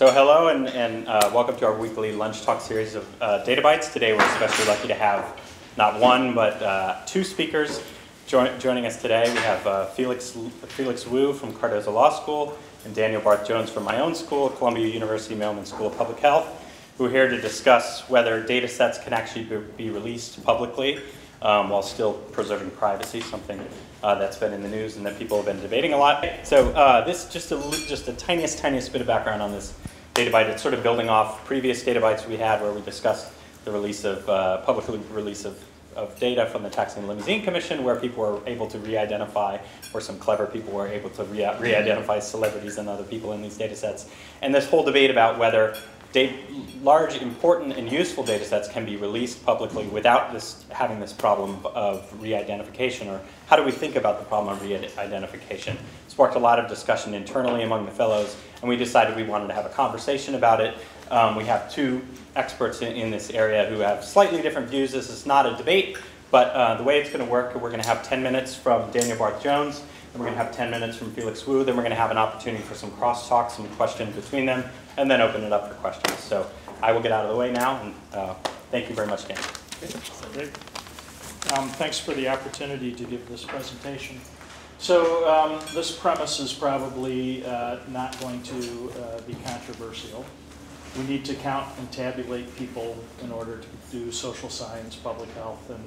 So hello and welcome to our weekly lunch talk series of Databites. Today we're especially lucky to have not one but two speakers joining us today. We have Felix Wu from Cardozo Law School and Daniel Barth-Jones from my own school, Columbia University Mailman School of Public Health, who are here to discuss whether data sets can actually be released publicly while still preserving privacy, something that's been in the news and that people have been debating a lot. So this just the tiniest bit of background on this Databite. It's sort of building off previous Databites we had where we discussed the release of public release of data from the Taxi and Limousine Commission, where people were able to re-identify, or some clever people were able to re-identify celebrities and other people in these data sets. And this whole debate about whether large, important, and useful data sets can be released publicly without having this problem of re-identification, or how do we think about the problem of re-identification? Sparked a lot of discussion internally among the fellows, and we decided we wanted to have a conversation about it. We have two experts in this area who have slightly different views. This is not a debate, but the way it's going to work, we're going to have 10 minutes from Daniel Barth-Jones, and we're going to have 10 minutes from Felix Wu, then we're going to have an opportunity for some crosstalk, some questions between them, and then open it up for questions. So I will get out of the way now, and thank you very much, Dan. Great. Thanks for the opportunity to give this presentation. So this premise is probably not going to be controversial. We need to count and tabulate people in order to do social science, public health, and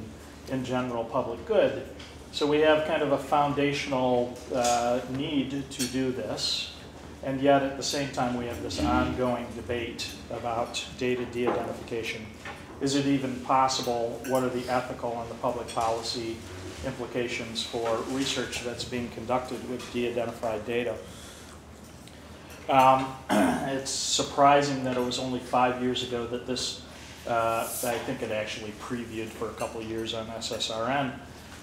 in general public good. So we have kind of a foundational need to do this. And yet, at the same time, we have this ongoing debate about data de-identification. Is it even possible? What are the ethical and the public policy implications for research that's being conducted with de-identified data? It's surprising that it was only 5 years ago that this, I think it actually previewed for a couple of years on SSRN,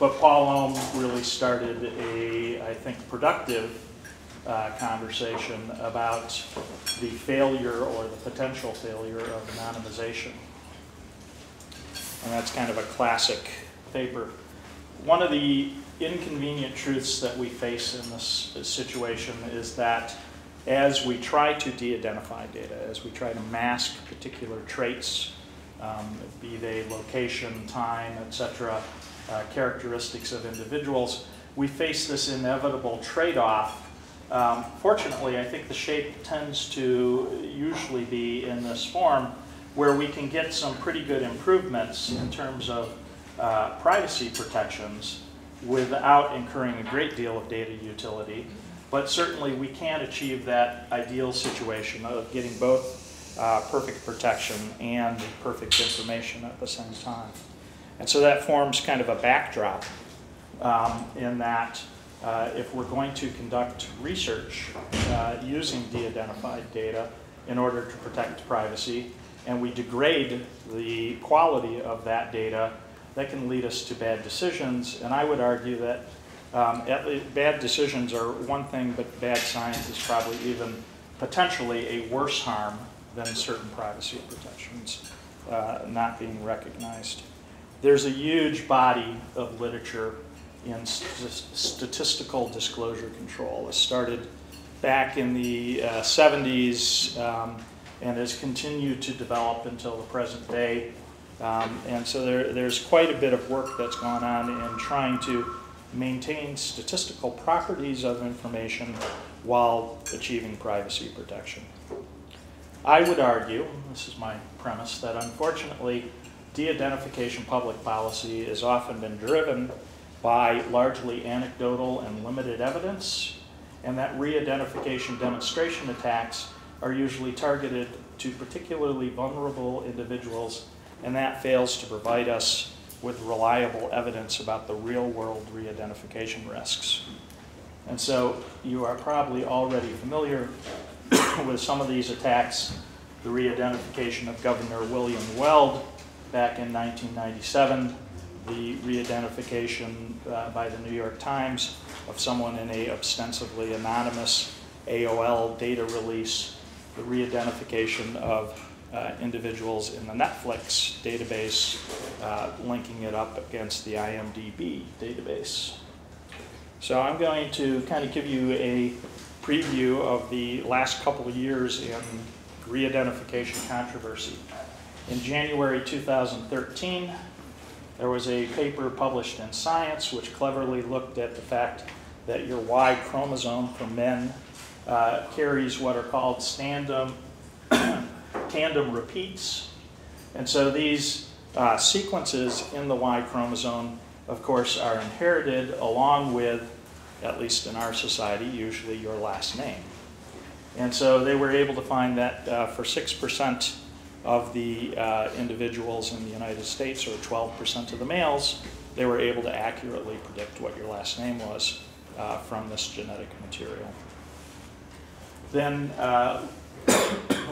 but Paul Ohm really started a, I think, productive conversation about the failure or the potential failure of anonymization. And that's kind of a classic paper. One of the inconvenient truths that we face in this situation is that as we try to de-identify data, as we try to mask particular traits, be they location, time, etc., characteristics of individuals, we face this inevitable trade-off. Fortunately, I think the shape tends to usually be in this form where we can get some pretty good improvements in terms of privacy protections without incurring a great deal of data utility. But certainly we can achieve that ideal situation of getting both perfect protection and perfect information at the same time. And so that forms kind of a backdrop in that if we're going to conduct research using de-identified data in order to protect privacy, and we degrade the quality of that data, that can lead us to bad decisions. And I would argue that bad decisions are one thing, but bad science is probably even potentially a worse harm than certain privacy protections not being recognized. There's a huge body of literature in statistical disclosure control. It started back in the 70s and has continued to develop until the present day. And so there's quite a bit of work that's gone on in trying to maintain statistical properties of information while achieving privacy protection. I would argue, this is my premise, that unfortunately de-identification public policy has often been driven by largely anecdotal and limited evidence, and that re-identification demonstration attacks are usually targeted to particularly vulnerable individuals, and that fails to provide us with reliable evidence about the real-world re-identification risks. And so you are probably already familiar with some of these attacks. The re-identification of Governor William Weld back in 1997, the re-identification by the New York Times of someone in a ostensibly anonymous AOL data release, the re-identification of individuals in the Netflix database, linking it up against the IMDb database. So I'm going to kind of give you a preview of the last couple of years in re-identification controversy. In January 2013, there was a paper published in Science which cleverly looked at the fact that your Y chromosome for men carries what are called tandem repeats. And so these sequences in the Y chromosome, of course, are inherited along with, at least in our society, usually your last name. And so they were able to find that for 6% of the individuals in the United States, or 12% of the males, they were able to accurately predict what your last name was from this genetic material. Then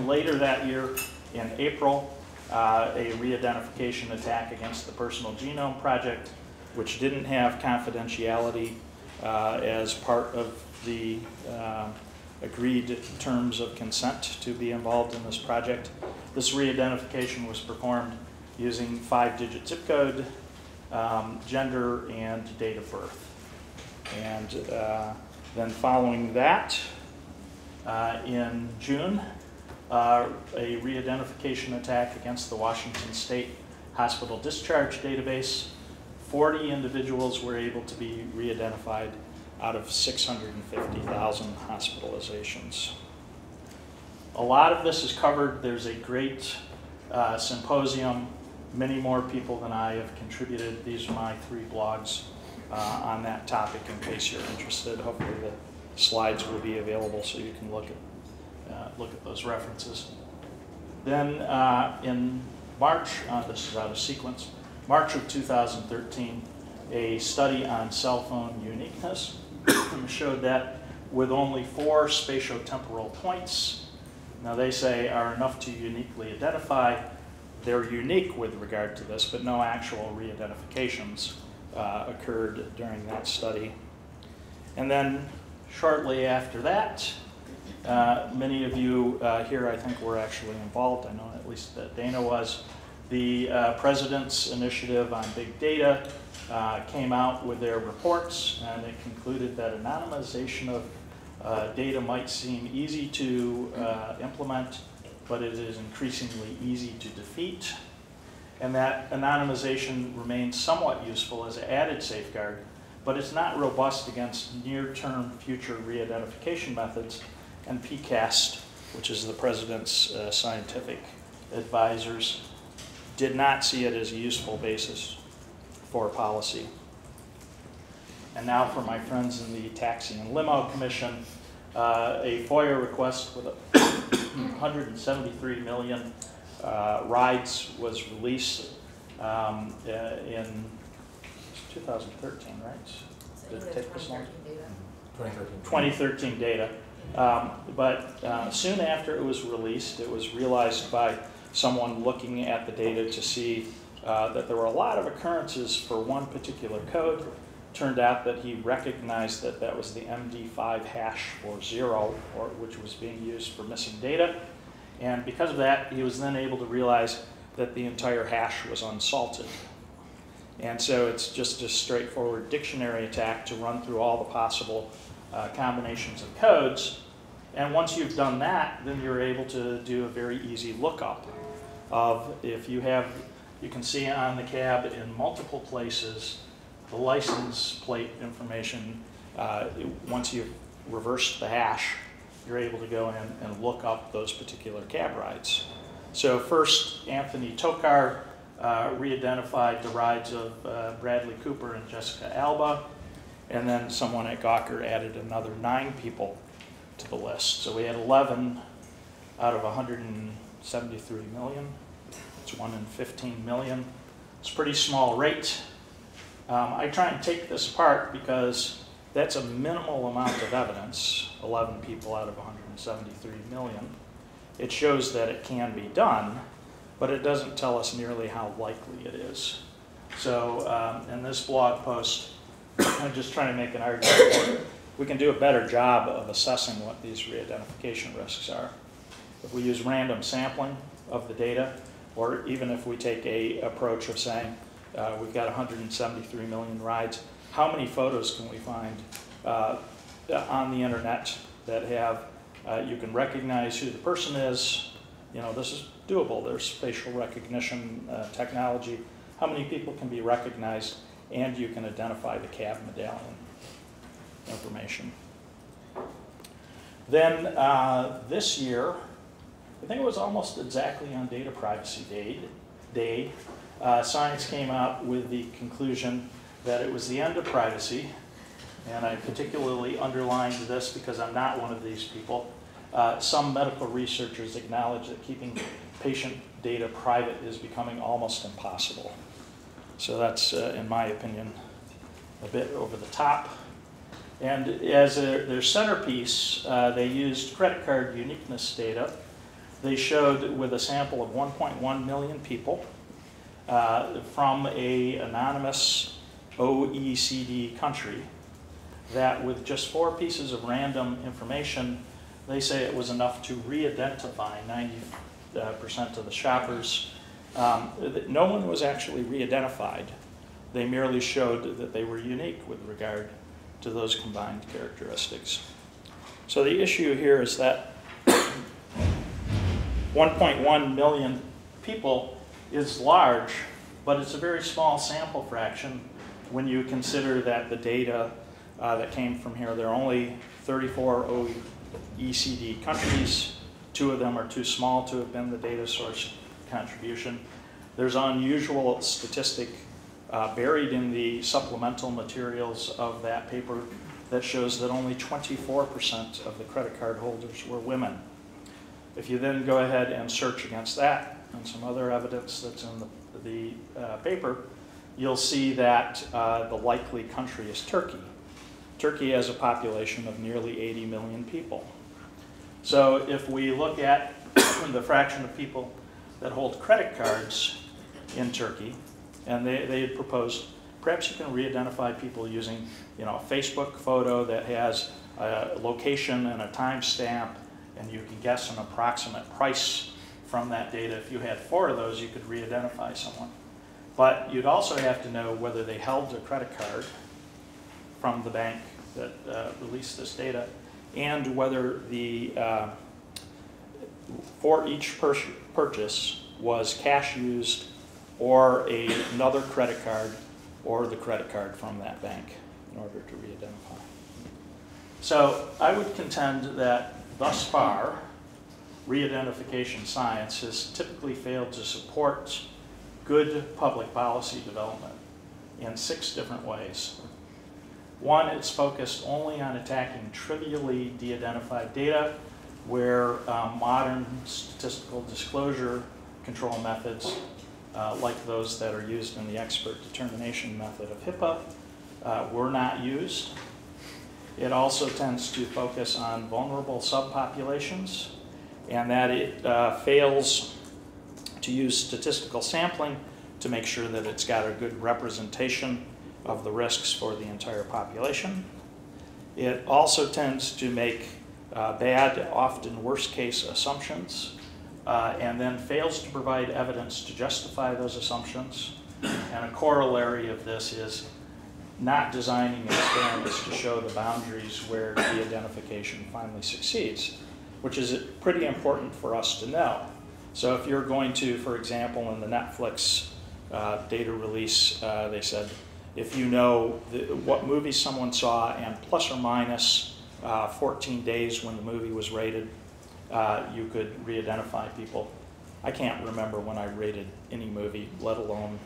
later that year, in April, a re-identification attack against the Personal Genome Project, which didn't have confidentiality as part of the agreed terms of consent to be involved in this project. This re-identification was performed using 5-digit zip code, gender, and date of birth. And then following that, in June, a re-identification attack against the Washington State Hospital Discharge database. 40 individuals were able to be re-identified out of 650,000 hospitalizations. A lot of this is covered. There's a great symposium. Many more people than I have contributed. These are my 3 blogs on that topic in case you're interested. Hopefully the slides will be available so you can look at those references. Then in March, this is out of sequence, March of 2013, a study on cell phone uniqueness showed that with only 4 spatiotemporal points, now they say are enough to uniquely identify, they're unique with regard to this, but no actual re-identifications occurred during that study. And then shortly after that, many of you here I think were actually involved, I know at least that Dana was. The President's Initiative on Big Data came out with their reports, and it concluded that anonymization of data might seem easy to implement, but it is increasingly easy to defeat, and that anonymization remains somewhat useful as an added safeguard, but it's not robust against near-term future re-identification methods, and PCAST, which is the President's scientific advisors, did not see it as a useful basis for policy. And now for my friends in the Taxi and Limo Commission, a FOIA request with 173 million rides was released in 2013, right? Did it take this long? 2013 data. But soon after it was released, it was realized by someone looking at the data to see that there were a lot of occurrences for one particular code. Turned out that he recognized that that was the MD5 hash for 0, which was being used for missing data. And because of that, he was then able to realize that the entire hash was unsalted. And so it's just a straightforward dictionary attack to run through all the possible combinations of codes. And once you've done that, then you're able to do a very easy lookup of if you have, you can see on the cab in multiple places the license plate information. Once you've reversed the hash, you're able to go in and look up those particular cab rides. So first, Anthony Tokar re-identified the rides of Bradley Cooper and Jessica Alba, and then someone at Gawker added another 9 people to the list. So we had 11 out of 173 million. It's 1 in 15 million. It's a pretty small rate. I try and take this apart because that's a minimal amount of evidence, 11 people out of 173 million. It shows that it can be done, but it doesn't tell us nearly how likely it is. So in this blog post, I'm just trying to make an argument for it. We can do a better job of assessing what these re-identification risks are. If we use random sampling of the data, or even if we take an approach of saying, we've got 173 million rides, how many photos can we find on the internet that have, you can recognize who the person is, this is doable. There's facial recognition technology. How many people can be recognized, and you can identify the cab medallion information. Then this year, I think it was almost exactly on Data Privacy Day, science came out with the conclusion that it was the end of privacy, and I particularly underlined this because I'm not one of these people. Some medical researchers acknowledge that keeping patient data private is becoming almost impossible. So that's, in my opinion, a bit over the top. And as their centerpiece, they used credit card uniqueness data. They showed with a sample of 1.1 million people from an anonymous OECD country that with just 4 pieces of random information, they say it was enough to re-identify 90% of the shoppers. No one was actually re-identified. They merely showed that they were unique with regard to those combined characteristics. So the issue here is that 1.1 million people is large, but it's a very small sample fraction when you consider that the data that came from here, there are only 34 OECD countries. 2 of them are too small to have been the data source contribution. There's unusual statistic buried in the supplemental materials of that paper that shows that only 24% of the credit card holders were women. If you then go ahead and search against that and some other evidence that's in the paper, you'll see that the likely country is Turkey. Turkey has a population of nearly 80 million people. So if we look at the fraction of people that hold credit cards in Turkey, and they had proposed, perhaps you can re-identify people using a Facebook photo that has a location and a timestamp, and you can guess an approximate price from that data. If you had 4 of those, you could re-identify someone. But you'd also have to know whether they held a credit card from the bank that released this data, and whether the for each purchase was cash used or another credit card or the credit card from that bank in order to re-identify. So I would contend that thus far, re-identification science has typically failed to support good public policy development in 6 different ways. 1, it's focused only on attacking trivially de-identified data where modern statistical disclosure control methods like those that are used in the expert determination method of HIPAA were not used. It also tends to focus on vulnerable subpopulations, and that it fails to use statistical sampling to make sure that it's got a good representation of the risks for the entire population. It also tends to make bad, often worst case assumptions, and then fails to provide evidence to justify those assumptions. And a corollary of this is not designing experiments to show the boundaries where the identification finally succeeds, which is pretty important for us to know. So if you're going to, for example, in the Netflix data release, they said, if you know what movie someone saw and plus or minus 14 days when the movie was rated, you could re-identify people. I can't remember when I rated any movie, let alone,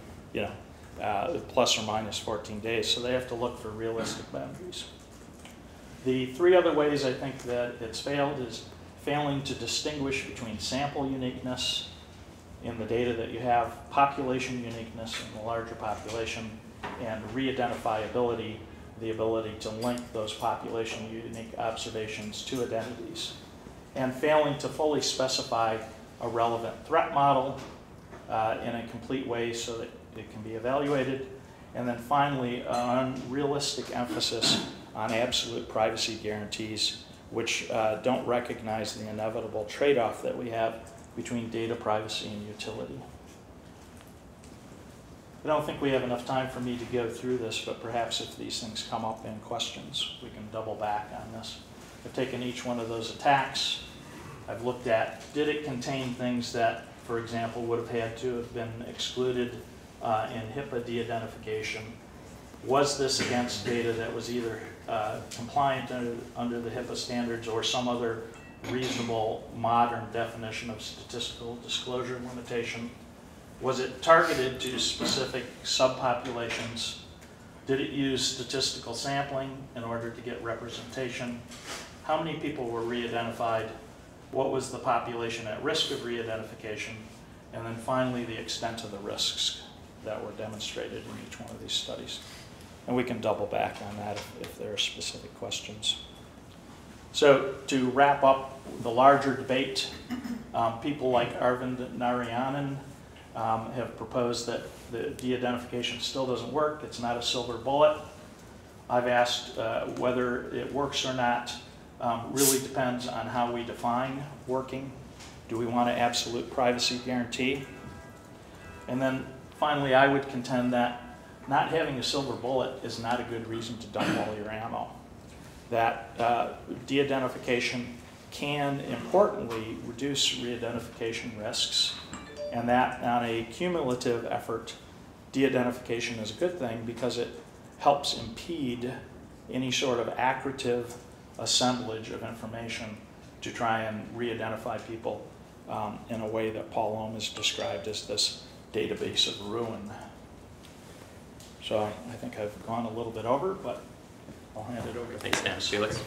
plus or minus 14 days. So they have to look for realistic boundaries. The 3 other ways I think that it's failed is failing to distinguish between sample uniqueness in the data that you have, population uniqueness in the larger population, and re-identifiability, the ability to link those population unique observations to identities, and failing to fully specify a relevant threat model in a complete way so that it can be evaluated, and then finally, unrealistic emphasis on absolute privacy guarantees, which don't recognize the inevitable trade-off that we have between data privacy and utility. I don't think we have enough time for me to go through this, but perhaps if these things come up in questions, we can double back on this. I've taken each one of those attacks I've looked at, did it contain things that, for example, would have had to have been excluded in HIPAA de-identification? Was this against data that was either compliant under the HIPAA standards or some other reasonable modern definition of statistical disclosure limitation? Was it targeted to specific subpopulations? Did it use statistical sampling in order to get representation? How many people were re-identified? What was the population at risk of re-identification? And then finally, the extent of the risks that were demonstrated in each one of these studies. And we can double back on that if there are specific questions. So to wrap up the larger debate, people like Arvind Narayanan have proposed that the de-identification still doesn't work. It's not a silver bullet. I've asked whether it works or not. Really depends on how we define working. Do we want an absolute privacy guarantee? And then finally, I would contend that not having a silver bullet is not a good reason to dump all your ammo. That de-identification can importantly reduce re-identification risks, and that on a cumulative effort, de-identification is a good thing because it helps impede any sort of accretive assemblage of information to try and re-identify people in a way that Paul Ohm has described as this database of ruin. So I think I've gone a little bit over, but I'll hand it over to Thanks, Dan. Felix?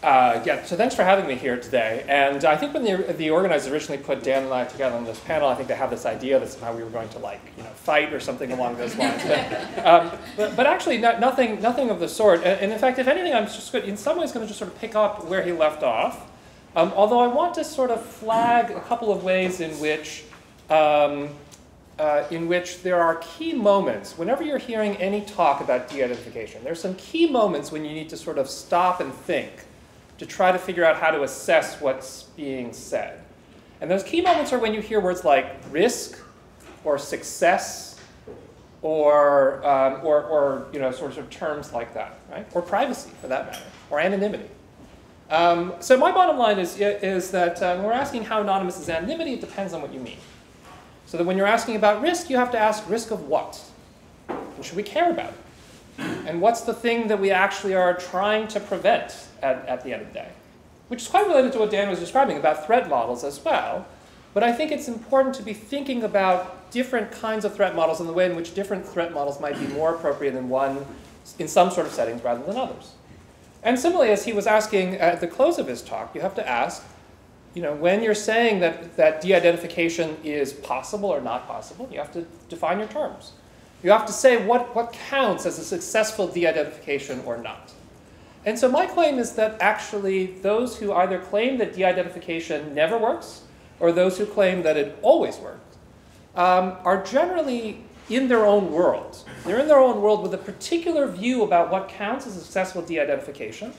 Yeah, so thanks for having me here today. And I think when the organizers originally put Dan and I together on this panel, I think they had this idea that somehow we were going to fight or something along those lines. But actually, nothing of the sort. And in fact, if anything, I'm just in some ways going to just sort of pick up where he left off. Although I want to sort of flag a couple of ways in which there are key moments. Whenever you're hearing any talk about de-identification, there's some key moments when you need to sort of stop and think to try to figure out how to assess what's being said. And those key moments are when you hear words like risk or success or sort of terms like that, right? Or privacy, for that matter, or anonymity. So my bottom line is that when we're asking how anonymous is anonymity, it depends on what you mean. So that when you're asking about risk, you have to ask risk of what? And should we care about it? And what's the thing that we actually are trying to prevent at the end of the day? Which is quite related to what Dan was describing about threat models as well. But I think it's important to be thinking about different kinds of threat models and the way in which different threat models might be more appropriate in some sort of settings rather than others. And similarly, as he was asking at the close of his talk, you have to ask, when you're saying that de-identification is possible or not possible, you have to define your terms. You have to say what counts as a successful de-identification or not. And so my claim is that actually those who either claim that de-identification never works or those who claim that it always works are generally in their own world. They're in their own world with a particular view about what counts as a successful de-identification,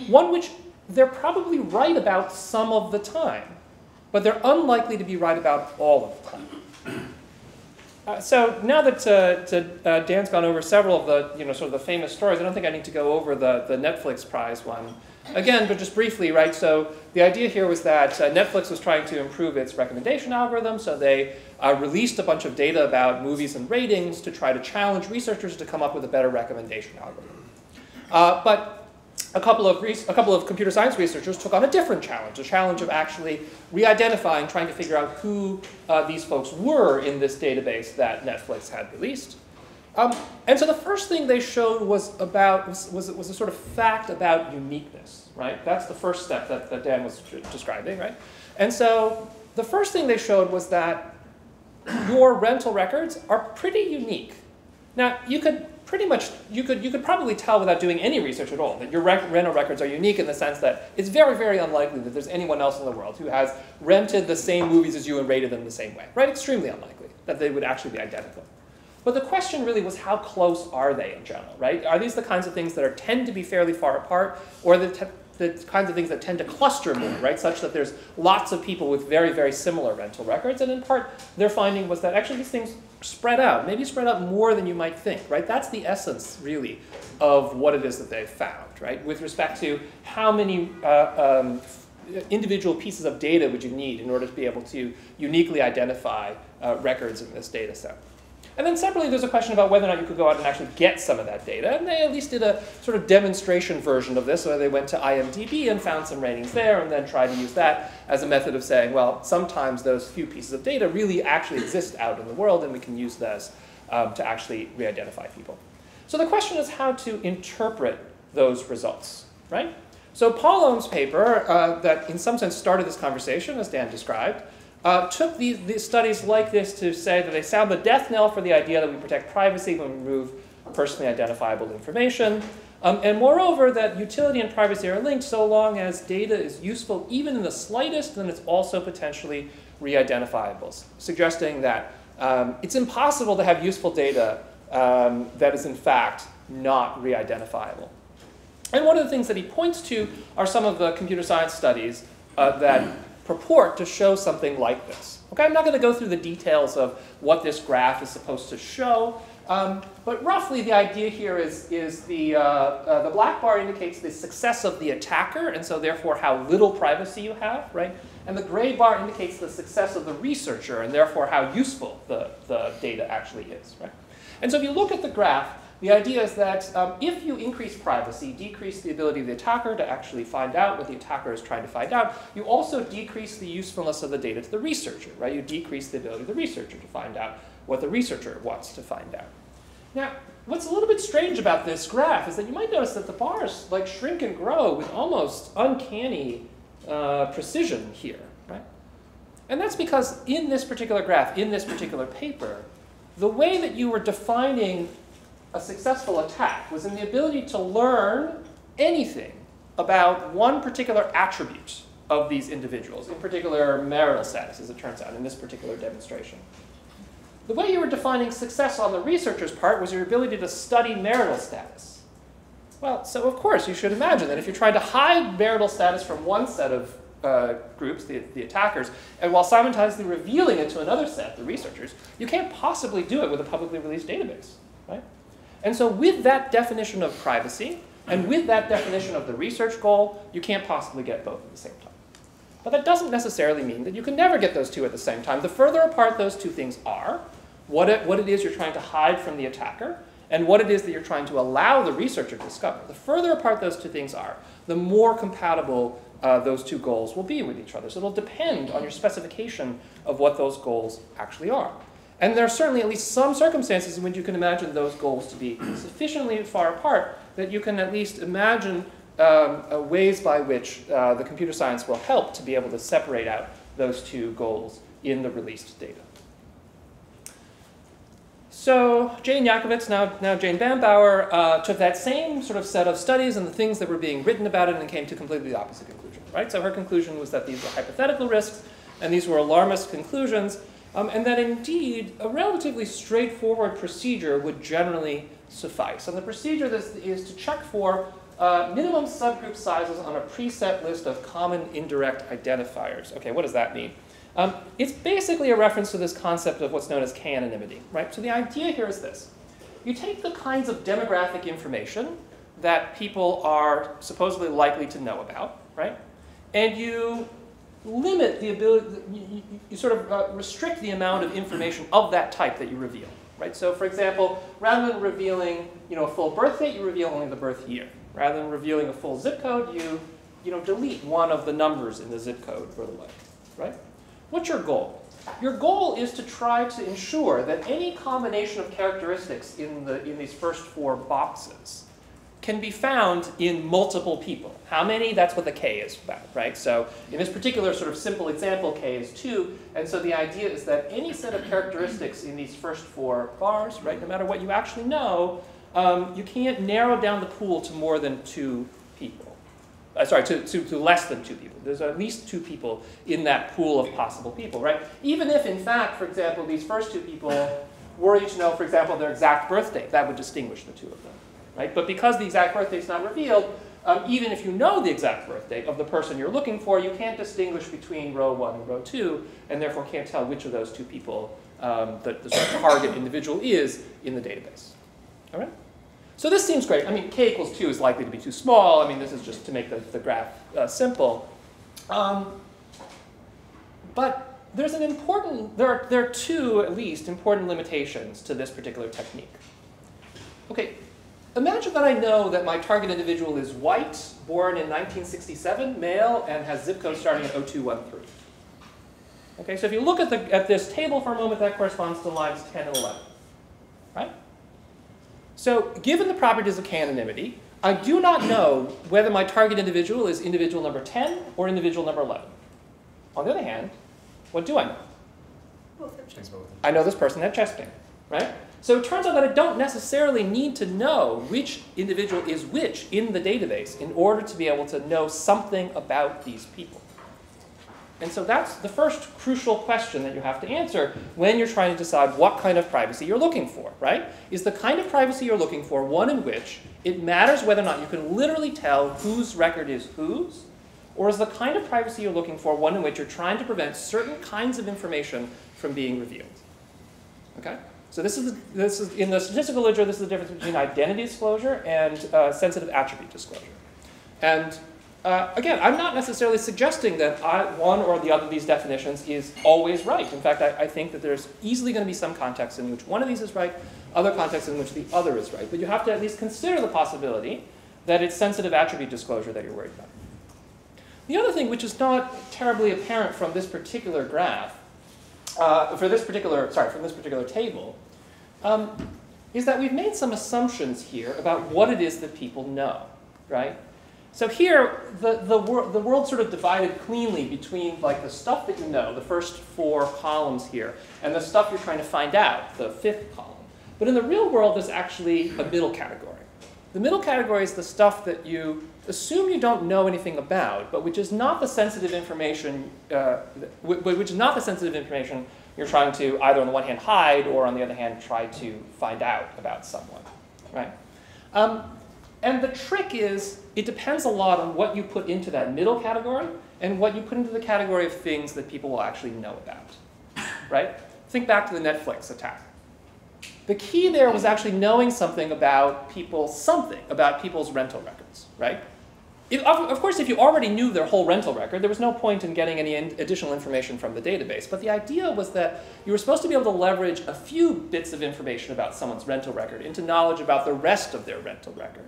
one which they're probably right about some of the time, but they're unlikely to be right about all of the time. So now that Dan's gone over several of the sort of the famous stories, I don't think I need to go over the Netflix prize one again, but just briefly, right? So the idea here was that Netflix was trying to improve its recommendation algorithm, so they released a bunch of data about movies and ratings to try to challenge researchers to come up with a better recommendation algorithm. But a couple of computer science researchers took on a different challenge, a challenge of actually re-identifying, trying to figure out who these folks were in this database that Netflix had released. And so the first thing they showed was a sort of fact about uniqueness, right? That's the first step that Dan was describing, right? And so the first thing they showed was that your rental records are pretty unique. Now, you could probably tell without doing any research at all that your rental records are unique in the sense that it's very, very unlikely that there's anyone else in the world who has rented the same movies as you and rated them the same way, right? Extremely unlikely that they would actually be identical. But the question really was, how close are they in general, right? Are these the kinds of things that tend to be fairly far apart, or the kinds of things that tend to cluster more, right? Such that there's lots of people with very, very similar rental records. And in part, their finding was that actually these things spread out, maybe spread out more than you might think, right? That's the essence, really, of what it is that they found, right? With respect to how many individual pieces of data would you need in order to be able to uniquely identify records in this data set? And then separately, there's a question about whether or not you could go out and actually get some of that data. And they at least did a sort of demonstration version of this, where they went to IMDb and found some ratings there, and then tried to use that as a method of saying, well, sometimes those few pieces of data really actually exist out in the world, and we can use those to actually re-identify people. So the question is how to interpret those results, right? So Paul Ohm's paper, that in some sense started this conversation, as Dan described, took these studies like this to say that they sound the death knell for the idea that we protect privacy when we remove personally identifiable information. And moreover, that utility and privacy are linked so long as data is useful even in the slightest, then it's also potentially re-identifiable, suggesting that it's impossible to have useful data that is in fact not re-identifiable. And one of the things that he points to are some of the computer science studies that purport to show something like this. Okay, I'm not going to go through the details of what this graph is supposed to show, but roughly the idea here is the black bar indicates the success of the attacker, and so therefore how little privacy you have, right? And the gray bar indicates the success of the researcher, and therefore how useful the data actually is, right? And so if you look at the graph, the idea is that if you increase privacy, decrease the ability of the attacker to actually find out what the attacker is trying to find out, you also decrease the usefulness of the data to the researcher, right? You decrease the ability of the researcher to find out what the researcher wants to find out. Now, what's a little bit strange about this graph is that you might notice that the bars like shrink and grow with almost uncanny precision here, right? And that's because in this particular graph, in this particular paper, the way that you were defining a successful attack was in the ability to learn anything about one particular attribute of these individuals, in particular marital status, as it turns out, in this particular demonstration. The way you were defining success on the researcher's part was your ability to study marital status. Well, so of course you should imagine that if you're trying to hide marital status from one set of groups, the attackers, and while simultaneously revealing it to another set, the researchers, you can't possibly do it with a publicly released database, right? And so with that definition of privacy, and with that definition of the research goal, you can't possibly get both at the same time. But that doesn't necessarily mean that you can never get those two at the same time. The further apart those two things are, what it is you're trying to hide from the attacker, and what it is that you're trying to allow the researcher to discover, the further apart those two things are, the more compatible those two goals will be with each other. So it'll depend on your specification of what those goals actually are. And there are certainly at least some circumstances in which you can imagine those goals to be sufficiently far apart that you can at least imagine ways by which the computer science will help to be able to separate out those two goals in the released data. So Jane Yakovitz, now Jane Bambauer, took that same sort of set of studies and the things that were being written about it and came to completely the opposite conclusion, right? So her conclusion was that these were hypothetical risks and these were alarmist conclusions, and that indeed a relatively straightforward procedure would generally suffice. And the procedure is to check for minimum subgroup sizes on a preset list of common indirect identifiers. Okay, what does that mean? It's basically a reference to this concept of what's known as k-anonymity, right? So the idea here is this. You take the kinds of demographic information that people are supposedly likely to know about, right? And you limit the ability, you sort of restrict the amount of information of that type that you reveal, right? So for example, rather than revealing a full birth date, you reveal only the birth year. Rather than revealing a full zip code, you delete one of the numbers in the zip code or the like, right? What's your goal? Your goal is to try to ensure that any combination of characteristics in these first four boxes can be found in multiple people. How many? That's what the k is about, right? So in this particular sort of simple example, k is 2, and so the idea is that any set of characteristics in these first four bars, right, no matter what you actually know, you can't narrow down the pool to more than 2 people. To less than 2 people. There's at least 2 people in that pool of possible people, right? Even if, in fact, for example, these first 2 people were each to know, for example, their exact birth date, that would distinguish the 2 of them, right? But because the exact birth date is not revealed, even if you know the exact birth date of the person you're looking for, you can't distinguish between row 1 and row 2, and therefore can't tell which of those 2 people the sort of target individual is in the database. All right? So this seems great. I mean, k equals 2 is likely to be too small. I mean, this is just to make the graph simple. But there's an important, there are two, at least, important limitations to this particular technique. Okay, imagine that I know that my target individual is white, born in 1967, male, and has zip code starting at 0213. Okay, so if you look at this table for a moment, that corresponds to lines 10 and 11, right? So given the properties of k-anonymity, I do not know whether my target individual is individual number 10 or individual number 11. On the other hand, what do I know? I know this person had chest pain, right? So it turns out that I don't necessarily need to know which individual is which in the database in order to be able to know something about these people. And so that's the first crucial question that you have to answer when you're trying to decide what kind of privacy you're looking for, right? Is the kind of privacy you're looking for one in which it matters whether or not you can literally tell whose record is whose? Or is the kind of privacy you're looking for one in which you're trying to prevent certain kinds of information from being revealed? Okay? So this is in the statistical literature, this is the difference between identity disclosure and sensitive attribute disclosure. And again, I'm not necessarily suggesting that one or the other of these definitions is always right. In fact, I think that there's easily going to be some contexts in which one of these is right, other contexts in which the other is right. But you have to at least consider the possibility that it's sensitive attribute disclosure that you're worried about. The other thing, which is not terribly apparent from this particular graph, from this particular table, is that we've made some assumptions here about what it is that people know, right? So here, the world sort of divided cleanly between like the stuff that you know, the first 4 columns here, and the stuff you're trying to find out, the 5th column. But in the real world, there's actually a middle category. The middle category is the stuff that you assume you don't know anything about, but which is not the sensitive information, which is not the sensitive information you're trying to either on the one hand hide or on the other hand try to find out about someone, right? And the trick is, it depends a lot on what you put into that middle category and what you put into the category of things that people will actually know about, right? Think back to the Netflix attack. The key there was actually knowing something about people's rental records, right? Of course, if you already knew their whole rental record, there was no point in getting any additional information from the database. But the idea was that you were supposed to be able to leverage a few bits of information about someone's rental record into knowledge about the rest of their rental record.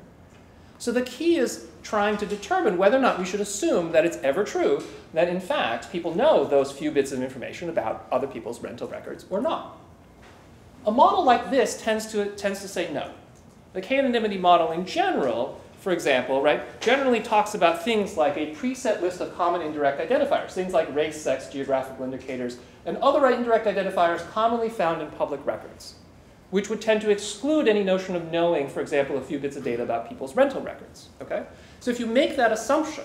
So the key is trying to determine whether or not we should assume that it's ever true that, in fact, people know those few bits of information about other people's rental records or not. A model like this tends to say no. The k-anonymity model in general, for example, right, generally talks about things like a preset list of common indirect identifiers, things like race, sex, geographical indicators, and other indirect identifiers commonly found in public records, which would tend to exclude any notion of knowing, for example, a few bits of data about people's rental records. Okay? So if you make that assumption,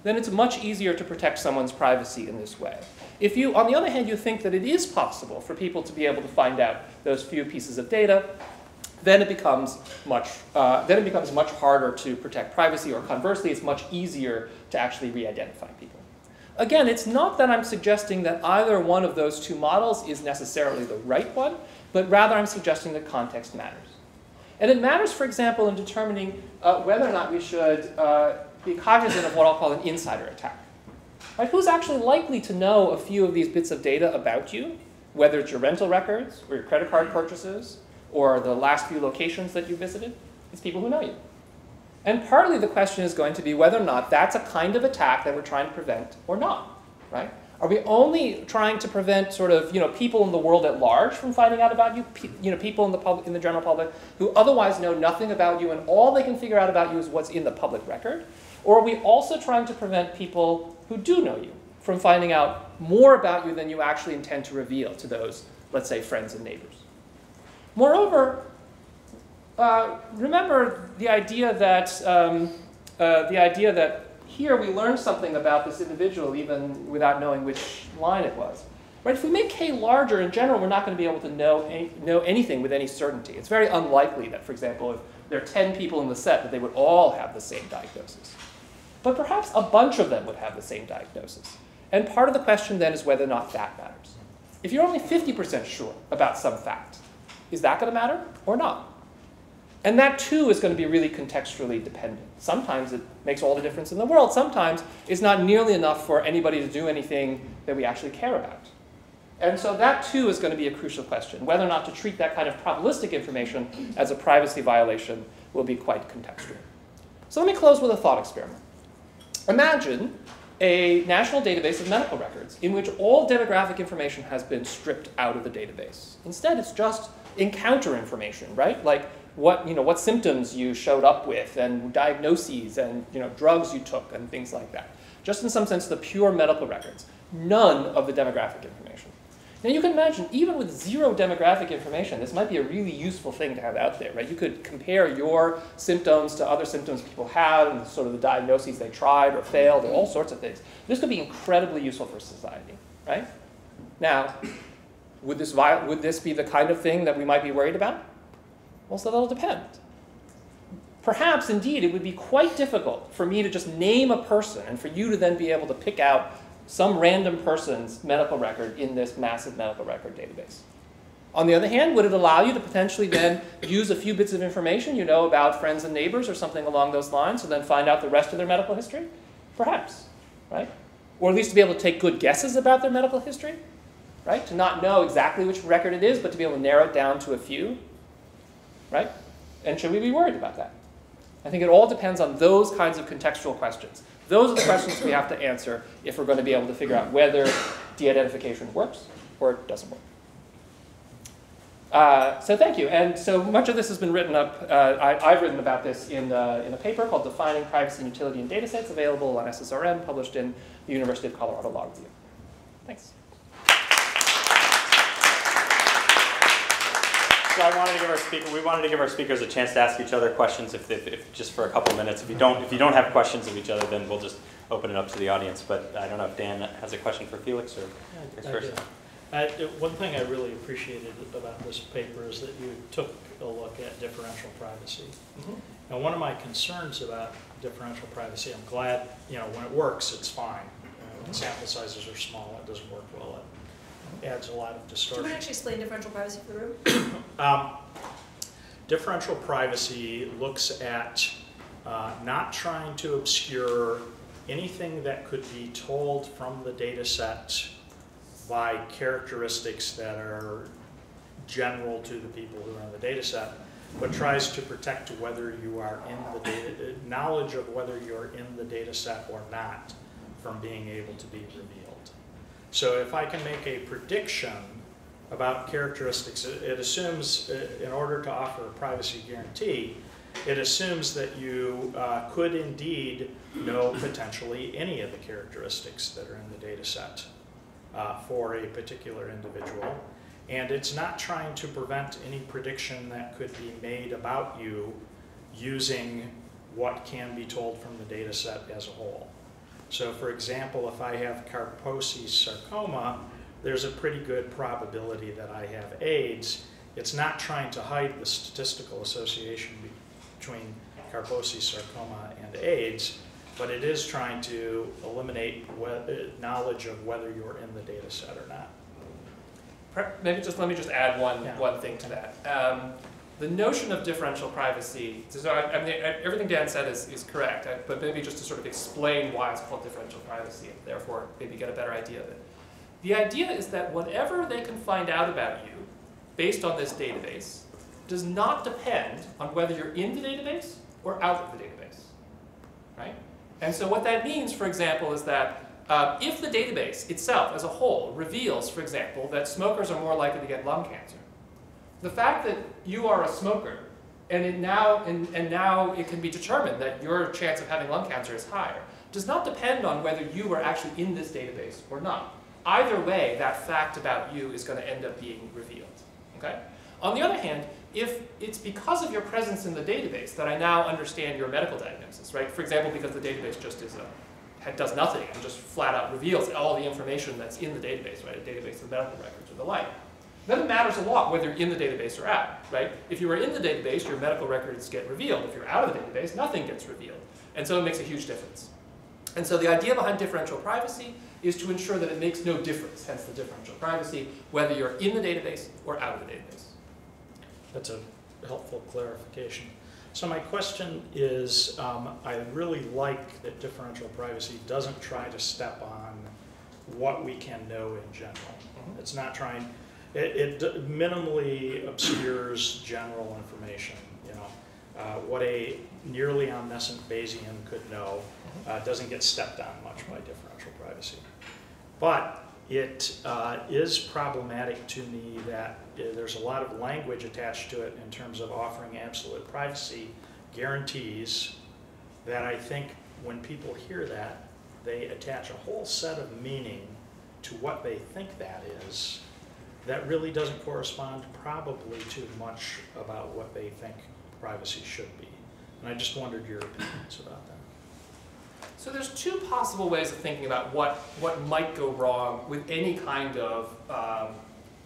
then it's much easier to protect someone's privacy in this way. If you, on the other hand, you think that it is possible for people to be able to find out those few pieces of data, then it becomes much harder to protect privacy, or conversely, it's much easier to actually re-identify people. Again, it's not that I'm suggesting that either one of those two models is necessarily the right one, but rather I'm suggesting that context matters. And it matters, for example, in determining whether or not we should be cognizant of what I'll call an insider attack. Right? Who's actually likely to know a few of these bits of data about you, whether it's your rental records or your credit card purchases or the last few locations that you visited? It's people who know you. And partly the question is going to be whether or not that's a kind of attack that we're trying to prevent or not, right? Are we only trying to prevent sort of, people in the world at large from finding out about you, people in the general public who otherwise know nothing about you and all they can figure out about you is what's in the public record? Or are we also trying to prevent people who do know you from finding out more about you than you actually intend to reveal to those, let's say, friends and neighbors? Moreover, remember the idea that here we learn something about this individual even without knowing which line it was. Right? If we make k larger, in general, we're not going to be able to know anything with any certainty. It's very unlikely that, for example, if there are 10 people in the set, that they would all have the same diagnosis. But perhaps a bunch of them would have the same diagnosis. And part of the question then is whether or not that matters. If you're only 50% sure about some fact, is that going to matter or not? And that, too, is going to be really contextually dependent. Sometimes it makes all the difference in the world. Sometimes it's not nearly enough for anybody to do anything that we actually care about. And so that, too, is going to be a crucial question. Whether or not to treat that kind of probabilistic information as a privacy violation will be quite contextual. So let me close with a thought experiment. Imagine a national database of medical records in which all demographic information has been stripped out of the database. Instead, it's just encounter information, right? Like what symptoms you showed up with, and diagnoses, and drugs you took, and things like that. Just in some sense, the pure medical records. None of the demographic information. Now you can imagine, even with zero demographic information, this might be a really useful thing to have out there, right? You could compare your symptoms to other symptoms people have, and sort of the diagnoses they tried or failed, and all sorts of things. This could be incredibly useful for society, right? Now, would this be the kind of thing that we might be worried about? Well, so that'll depend. Perhaps, indeed, it would be quite difficult for me to just name a person and for you to then be able to pick out some random person's medical record in this massive medical record database. On the other hand, would it allow you to potentially then use a few bits of information you know about friends and neighbors or something along those lines, so then find out the rest of their medical history? Perhaps, right? Or at least to be able to take good guesses about their medical history, right? To not know exactly which record it is, but to be able to narrow it down to a few. Right? And should we be worried about that? I think it all depends on those kinds of contextual questions. Those are the questions we have to answer if we're going to be able to figure out whether de-identification works or it doesn't work. So thank you. And so much of this has been written up. I've written about this in a paper called Defining Privacy and Utility in Datasets, available on SSRN, published in the University of Colorado Law Review. Thanks. So we wanted to give our speakers a chance to ask each other questions, if just for a couple minutes. If you don't have questions of each other, then we'll just open it up to the audience. But I don't know if Dan has a question for Felix or vice versa. One thing I really appreciated about this paper is that you took a look at differential privacy. Mm-hmm. And one of my concerns about differential privacy, I'm glad, when it works, it's fine. When sample sizes are small, it doesn't work well. It adds a lot of distortion. Do you want to actually explain differential privacy for the room? Differential privacy looks at not trying to obscure anything that could be told from the data set by characteristics that are general to the people who are in the data set, but tries to protect whether you are in the data, knowledge of whether you're in the data set or not from being able to be revealed. So if I can make a prediction about characteristics, it assumes, in order to offer a privacy guarantee, it assumes that you could indeed know potentially any of the characteristics that are in the data set for a particular individual. And it's not trying to prevent any prediction that could be made about you using what can be told from the data set as a whole. So for example, if I have Kaposi's sarcoma, there's a pretty good probability that I have AIDS. It's not trying to hide the statistical association between Kaposi's sarcoma and AIDS, but it is trying to eliminate knowledge of whether you're in the data set or not. Let me just add one thing to that. The notion of differential privacy, so I mean, everything Dan said is correct, but maybe just to sort of explain why it's called differential privacy, and therefore maybe get a better idea of it. The idea is that whatever they can find out about you based on this database does not depend on whether you're in the database or out of the database, right? And so what that means, for example, is that if the database itself as a whole reveals, for example, that smokers are more likely to get lung cancer, the fact that you are a smoker and now it can be determined that your chance of having lung cancer is higher does not depend on whether you are actually in this database or not. Either way, that fact about you is going to end up being revealed. Okay? On the other hand, if it's because of your presence in the database that I now understand your medical diagnosis, right? For example, because the database just does nothing and just flat out reveals all the information that's in the database, right? A database of medical records or the like. Then it matters a lot whether you're in the database or out, right? If you are in the database, your medical records get revealed. If you're out of the database, nothing gets revealed. And so it makes a huge difference. And so the idea behind differential privacy is to ensure that it makes no difference, hence the differential privacy, whether you're in the database or out of the database. That's helpful clarification. So my question is, I really like that differential privacy doesn't try to step on what we can know in general. Mm-hmm. It's not trying, it minimally obscures general information. You know, what a nearly omniscient Bayesian could know doesn't get stepped on much by differential privacy. But it is problematic to me that there's a lot of language attached to it in terms of offering absolute privacy guarantees that I think when people hear that, they attach a whole set of meaning to what they think that is that really doesn't correspond probably too much about what they think privacy should be. And I just wondered your opinions about that. So there's two possible ways of thinking about what might go wrong with any kind of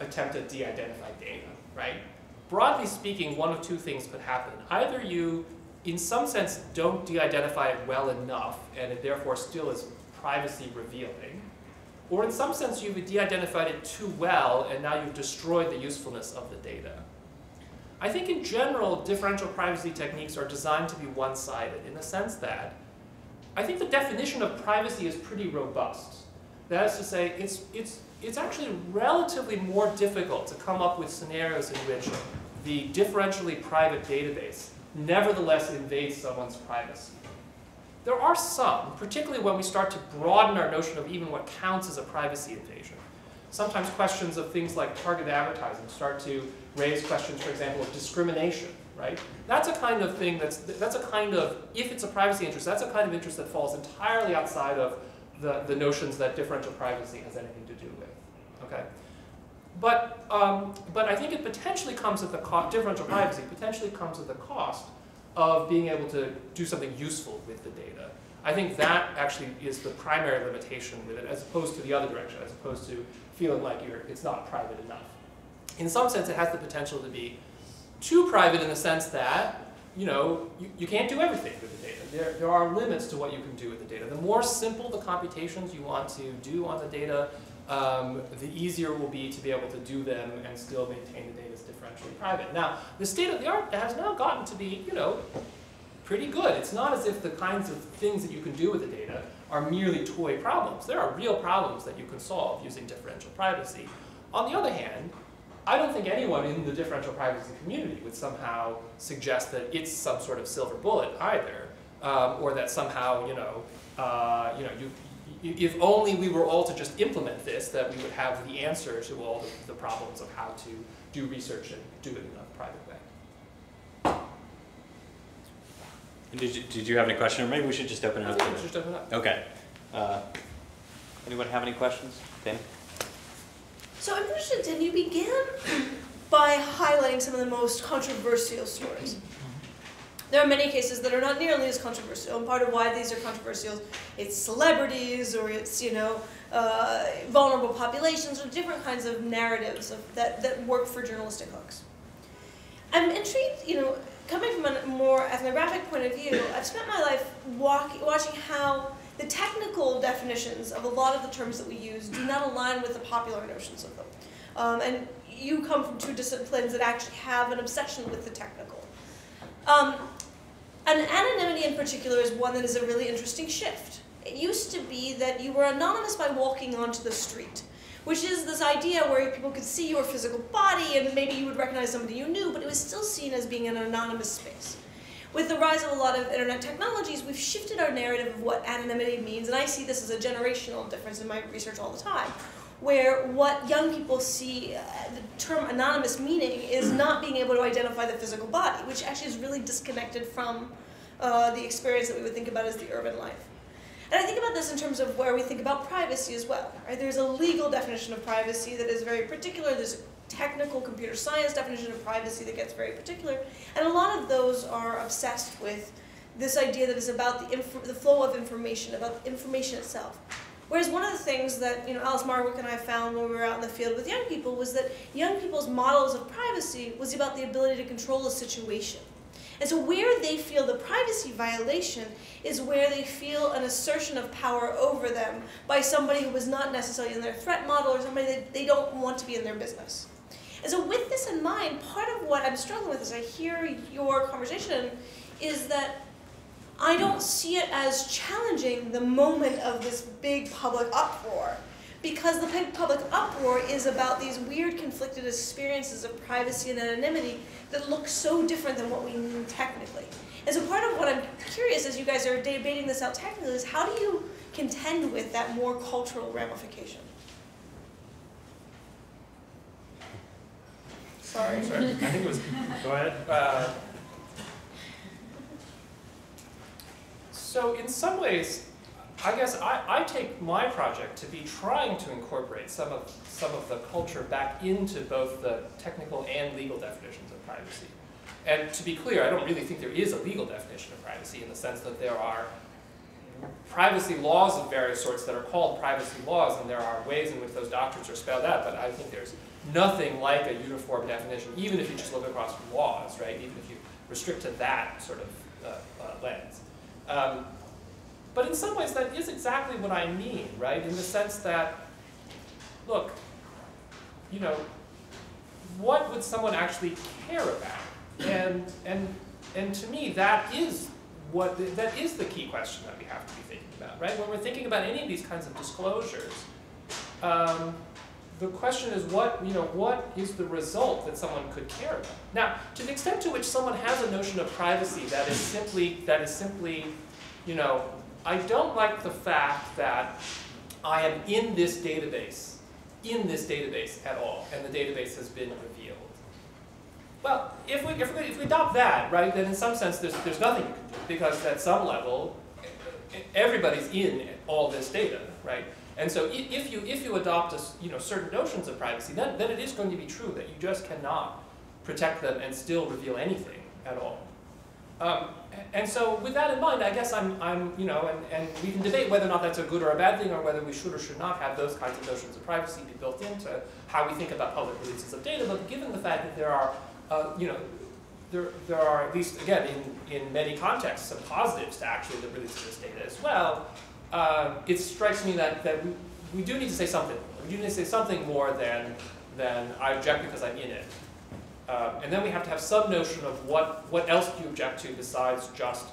attempt to de-identify data, right? Broadly speaking, one of two things could happen. Either you, in some sense, don't de-identify it well enough, and it therefore still is privacy revealing, or in some sense you've de-identified it too well, and now you've destroyed the usefulness of the data. I think in general, differential privacy techniques are designed to be one-sided in the sense that I think the definition of privacy is pretty robust. That is to say, it's actually relatively more difficult to come up with scenarios in which the differentially private database nevertheless invades someone's privacy. There are some, particularly when we start to broaden our notion of even what counts as a privacy invasion. Sometimes questions of things like targeted advertising start to raise questions, for example, of discrimination. Right? That's a kind of thing that's a kind of, if it's a privacy interest, that's a kind of interest that falls entirely outside of the notions that differential privacy has anything to do with. Okay? But I think it potentially comes at the cost, differential privacy potentially comes at the cost of being able to do something useful with the data. I think that actually is the primary limitation with it, as opposed to the other direction, as opposed to feeling like it's not private enough. In some sense, it has the potential to be too private in the sense that, you know, you can't do everything with the data. There are limits to what you can do with the data. The more simple the computations you want to do on the data, the easier it will be to be able to do them and still maintain the data as differentially private. Now, the state of the art has now gotten to be, you know, pretty good. It's not as if the kinds of things that you can do with the data are merely toy problems. There are real problems that you can solve using differential privacy. On the other hand, I don't think anyone in the differential privacy community would somehow suggest that it's some sort of silver bullet either, or that somehow, if only we were all to just implement this, that we would have the answer to all the problems of how to do research and do it in a private way. And did you have any question, or maybe we should just open it up? Just open it up. Okay. Anyone have any questions? Dan? So I'm interested, Dan, you began by highlighting some of the most controversial stories. There are many cases that are not nearly as controversial, and part of why these are controversial, it's celebrities, or it's, vulnerable populations, or different kinds of narratives that work for journalistic hooks. I'm intrigued, coming from a more ethnographic point of view, I've spent my life watching how the technical definitions of a lot of the terms that we use do not align with the popular notions of them. And you come from two disciplines that actually have an obsession with the technical. And anonymity in particular is one that is a really interesting shift. It used to be that you were anonymous by walking onto the street, which is this idea where people could see your physical body and maybe you would recognize somebody you knew, but it was still seen as being an anonymous space. With the rise of a lot of internet technologies, we've shifted our narrative of what anonymity means, and I see this as a generational difference in my research all the time, where what young people see the term anonymous meaning is not being able to identify the physical body, which actually is really disconnected from the experience that we would think about as the urban life. And I think about this in terms of where we think about privacy as well. Right? There's a legal definition of privacy that is very particular. There's a technical computer science definition of privacy that gets very particular. And a lot of those are obsessed with this idea that is about the flow of information, about the information itself. Whereas one of the things that Alice Marwick and I found when we were out in the field with young people was that young people's models of privacy was about the ability to control a situation. And so where they feel the privacy violation is where they feel an assertion of power over them by somebody who was not necessarily in their threat model or somebody that they don't want to be in their business. And so with this in mind, part of what I'm struggling with as I hear your conversation is that I don't see it as challenging the moment of this big public uproar, because the big public uproar is about these weird conflicted experiences of privacy and anonymity that look so different than what we mean technically. And so part of what I'm curious as you guys are debating this out technically is how do you contend with that more cultural ramification? Sorry. I think it was, Go ahead. So in some ways, I guess I take my project to be trying to incorporate some of the culture back into both the technical and legal definitions of privacy. And to be clear, I don't really think there is a legal definition of privacy in the sense that there are privacy laws of various sorts that are called privacy laws, and there are ways in which those doctrines are spelled out, but I think there's nothing like a uniform definition, even if you just look across from laws, right? Even if you restrict to that sort of lens. But in some ways, that is exactly what I mean, right? In the sense that, look, you know, what would someone actually care about? And to me, that is the key question that we have to be thinking about, right? When we're thinking about any of these kinds of disclosures, the question is what is the result that someone could care about? Now, to the extent to which someone has a notion of privacy that is simply, you know, I don't like the fact that I am in this database at all, and the database has been revealed. Well, if we adopt that, right, then in some sense there's nothing you can do, because at some level everybody's in all this data, right? And so if you adopt certain notions of privacy, then it is going to be true that you just cannot protect them and still reveal anything at all. And so with that in mind, I guess and we can debate whether or not that's a good or a bad thing, or whether we should or should not have those kinds of notions of privacy be built into how we think about public releases of data. But given the fact that there are, there are, at least again in many contexts, some positives to actually the release of this data as well, it strikes me that we do need to say something. We do need to say something more than I object because I'm in it. And then we have to have some notion of what else do you object to besides just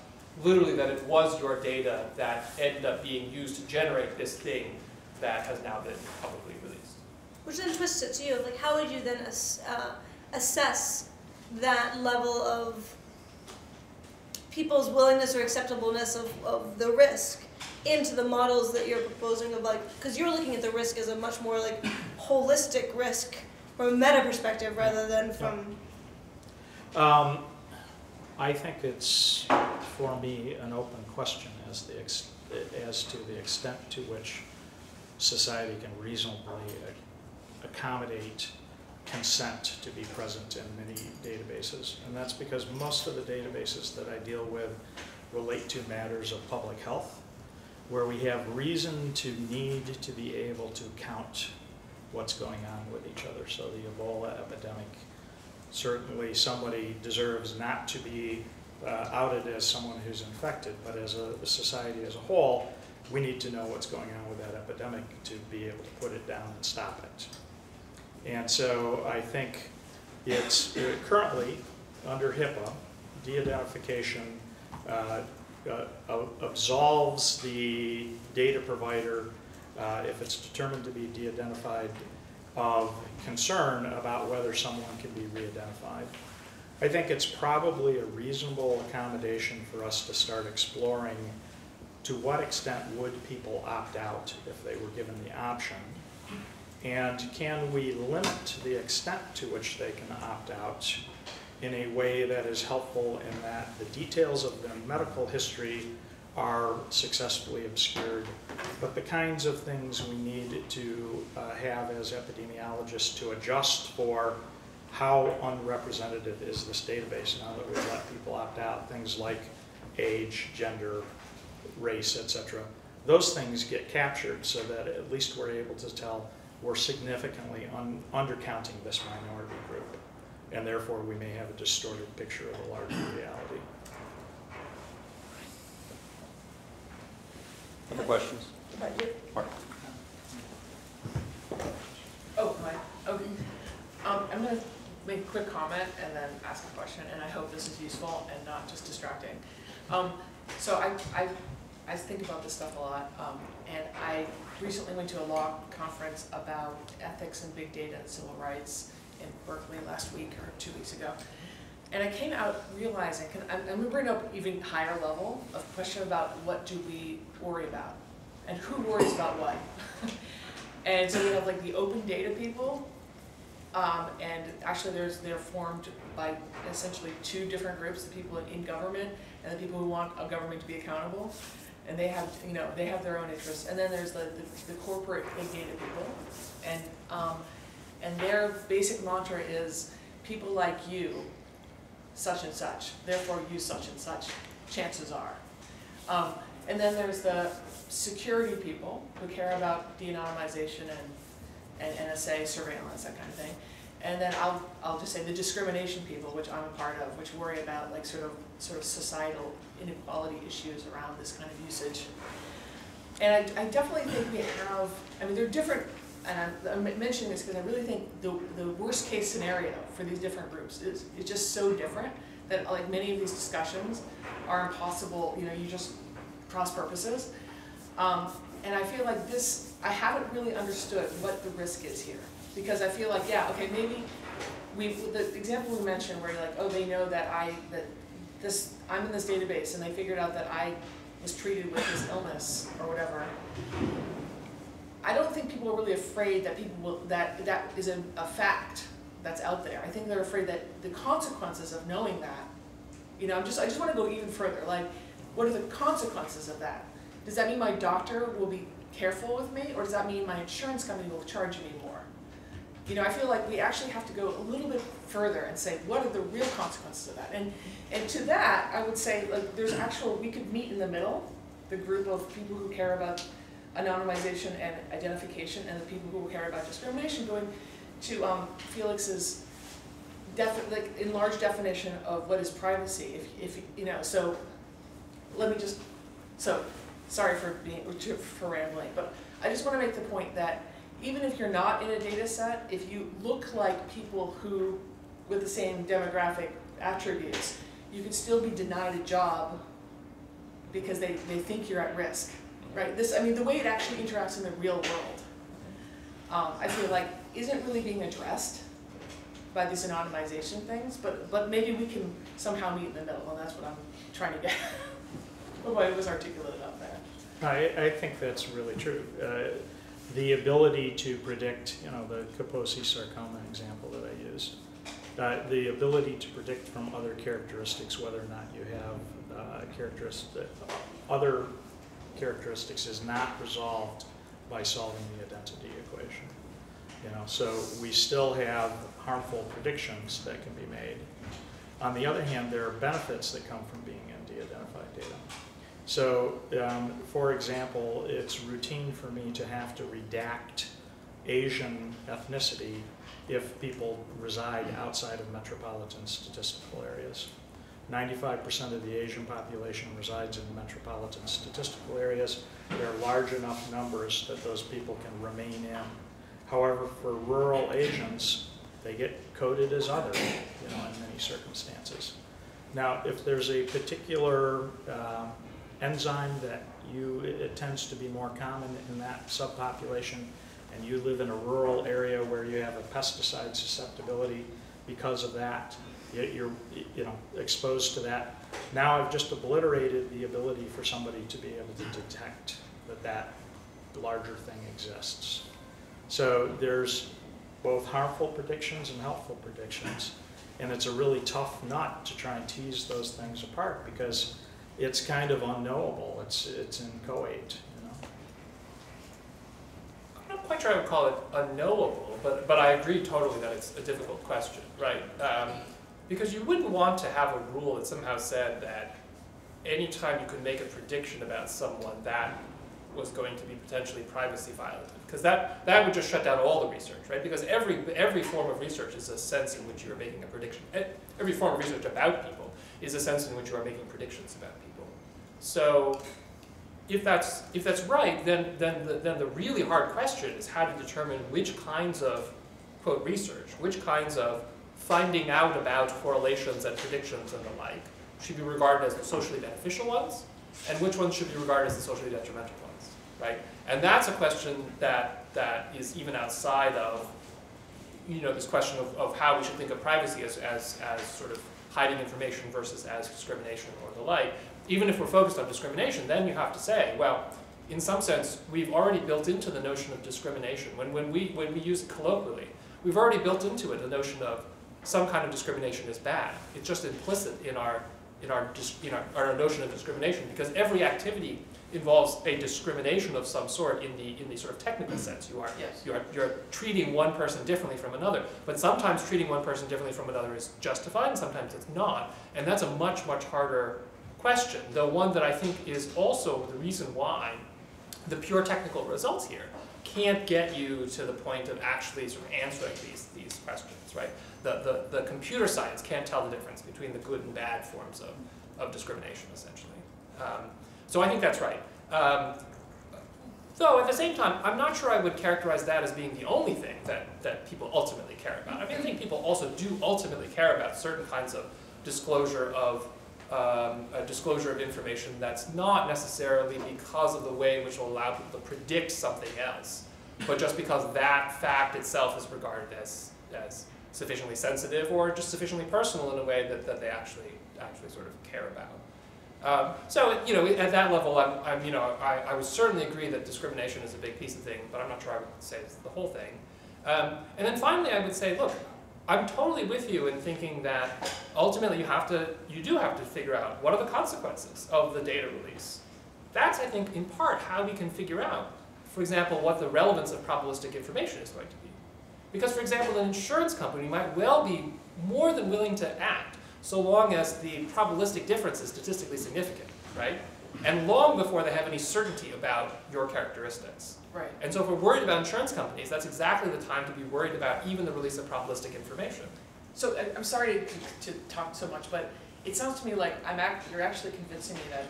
literally that it was your data that ended up being used to generate this thing that has now been publicly released. Which then twists it to you, like how would you then assess that level of people's willingness or acceptableness of the risk into the models that you're proposing of because you're looking at the risk as a much more holistic risk from a meta perspective rather than from... I think it's, for me, an open question as to the extent to which society can reasonably accommodate consent to be present in many databases. And that's because most of the databases that I deal with relate to matters of public health, where we have reason to need to be able to count what's going on with each other. So the Ebola epidemic, certainly somebody deserves not to be outed as someone who's infected, but as a society as a whole, we need to know what's going on with that epidemic to be able to put it down and stop it. And so I think it's currently under HIPAA, de-identification absolves the data provider if it's determined to be de-identified of concern about whether someone can be re-identified. I think it's probably a reasonable accommodation for us to start exploring to what extent would people opt out if they were given the option, and can we limit the extent to which they can opt out in a way that is helpful in that the details of their medical history are successfully obscured, but the kinds of things we need to have as epidemiologists to adjust for how unrepresentative is this database now that we've let people opt out, things like age, gender, race, etc. Those things get captured so that at least we're able to tell we're significantly undercounting this minority group, and therefore we may have a distorted picture of a larger reality. Other questions? About you? Mark. Oh, hi. Okay. I'm going to make a quick comment and then ask a question, and I hope this is useful and not just distracting. So I think about this stuff a lot, and I recently went to a law conference about ethics and big data and civil rights in Berkeley last week or 2 weeks ago. And I came out realizing, and I'm bringing up even higher level of question about what do we worry about, and who worries about what. And so we have like the open data people, and actually they're formed by essentially two different groups: the people in government and the people who want a government to be accountable. And they have, they have their own interests. And then there's the corporate big data people, and their basic mantra is people like you, such and such, therefore you such and such, chances are. And then there's the security people who care about de-anonymization and NSA surveillance, that kind of thing. And then I'll just say the discrimination people, which I'm a part of, which worry about like sort of societal inequality issues around this kind of usage. And I definitely think we have, they're different, and I'm mentioning this because I really think the worst case scenario for these different groups is just so different that like many of these discussions are impossible, you just cross purposes. And I feel like I haven't really understood what the risk is here. Because I feel like, yeah, okay, maybe the example we mentioned where you're like, oh, they know that I'm in this database and they figured out that I was treated with this illness or whatever. I don't think people are really afraid that that is a fact that's out there. I think they're afraid that the consequences of knowing that, I just want to go even further. Like, what are the consequences of that? Does that mean my doctor will be careful with me, or does that mean my insurance company will charge me more? I feel like we actually have to go a little bit further and say, what are the real consequences of that? And to that, I would say, like, we could meet in the middle, the group of people who care about anonymization and identification, and the people who care about discrimination, going to Felix's enlarged definition of what is privacy. So let me just, sorry for rambling, but I just want to make the point that even if you're not in a data set, if you look like people who, with the same demographic attributes, you could still be denied a job because they think you're at risk, right? The way it actually interacts in the real world, I feel like isn't really being addressed by these anonymization things, but maybe we can somehow meet in the middle, and that's what I'm trying to get. Well, it was articulated up there. I think that's really true. The ability to predict, the Kaposi sarcoma example that I used, the ability to predict from other characteristics whether or not you have other characteristics is not resolved by solving the identity equation. So we still have harmful predictions that can be made. On the other hand, there are benefits that come from being in de-identified data. So, for example, it's routine for me to have to redact Asian ethnicity if people reside outside of metropolitan statistical areas. 95% of the Asian population resides in metropolitan statistical areas. There are large enough numbers that those people can remain in. However, for rural Asians, they get coded as other, in many circumstances. Now, if there's a particular enzyme that it tends to be more common in that subpopulation, and you live in a rural area where you have a pesticide susceptibility because of that, you're exposed to that. Now I've just obliterated the ability for somebody to be able to detect that larger thing exists. So there's both harmful predictions and helpful predictions, and it's a really tough nut to try and tease those things apart because it's kind of unknowable. It's inchoate, I'm not quite sure I would call it unknowable, but I agree totally that it's a difficult question, right? Because you wouldn't want to have a rule that somehow said that anytime you could make a prediction about someone, that was going to be potentially privacy violative. Because that would just shut down all the research, right? Because every form of research is a sense in which you are making a prediction. Every form of research about people is a sense in which you are making predictions about people. So if that's right, then the really hard question is how to determine which kinds of, quote, research, which kinds of finding out about correlations and predictions and the like should be regarded as the socially beneficial ones, and which ones should be regarded as the socially detrimental ones, right? And that's a question that is even outside of, this question of how we should think of privacy as sort of hiding information versus as discrimination or the like. Even if we're focused on discrimination, then you have to say, well, in some sense, we've already built into the notion of discrimination. When we use it colloquially, we've already built into it the notion of some kind of discrimination is bad. It's just implicit in our notion of discrimination, because every activity involves a discrimination of some sort in the sort of technical sense. You're treating one person differently from another, but sometimes treating one person differently from another is justified, and sometimes it's not. And that's a much, much harder question, though one that I think is also the reason why the pure technical results here can't get you to the point of actually sort of answering these questions, right? The computer science can't tell the difference between the good and bad forms of discrimination, essentially. So I think that's right. Though at the same time, I'm not sure I would characterize that as being the only thing that people ultimately care about. I mean, I think people also do ultimately care about certain kinds of disclosure of information that's not necessarily because of the way in which it will allow people to predict something else, but just because that fact itself is regarded as sufficiently sensitive or just sufficiently personal in a way that they actually sort of care about. So at that level, I would certainly agree that discrimination is a big piece of thing, but I'm not sure I would say it's the whole thing. And then finally, I would say, look, I'm totally with you in thinking that ultimately you do have to figure out what are the consequences of the data release. That's, I think, in part how we can figure out, for example, what the relevance of probabilistic information is going to be. Because, for example, an insurance company might well be more than willing to act so long as the probabilistic difference is statistically significant, right? And long before they have any certainty about your characteristics. Right. And so if we're worried about insurance companies, that's exactly the time to be worried about even the release of probabilistic information. So I'm sorry to talk so much, but it sounds to me like you're actually convincing me that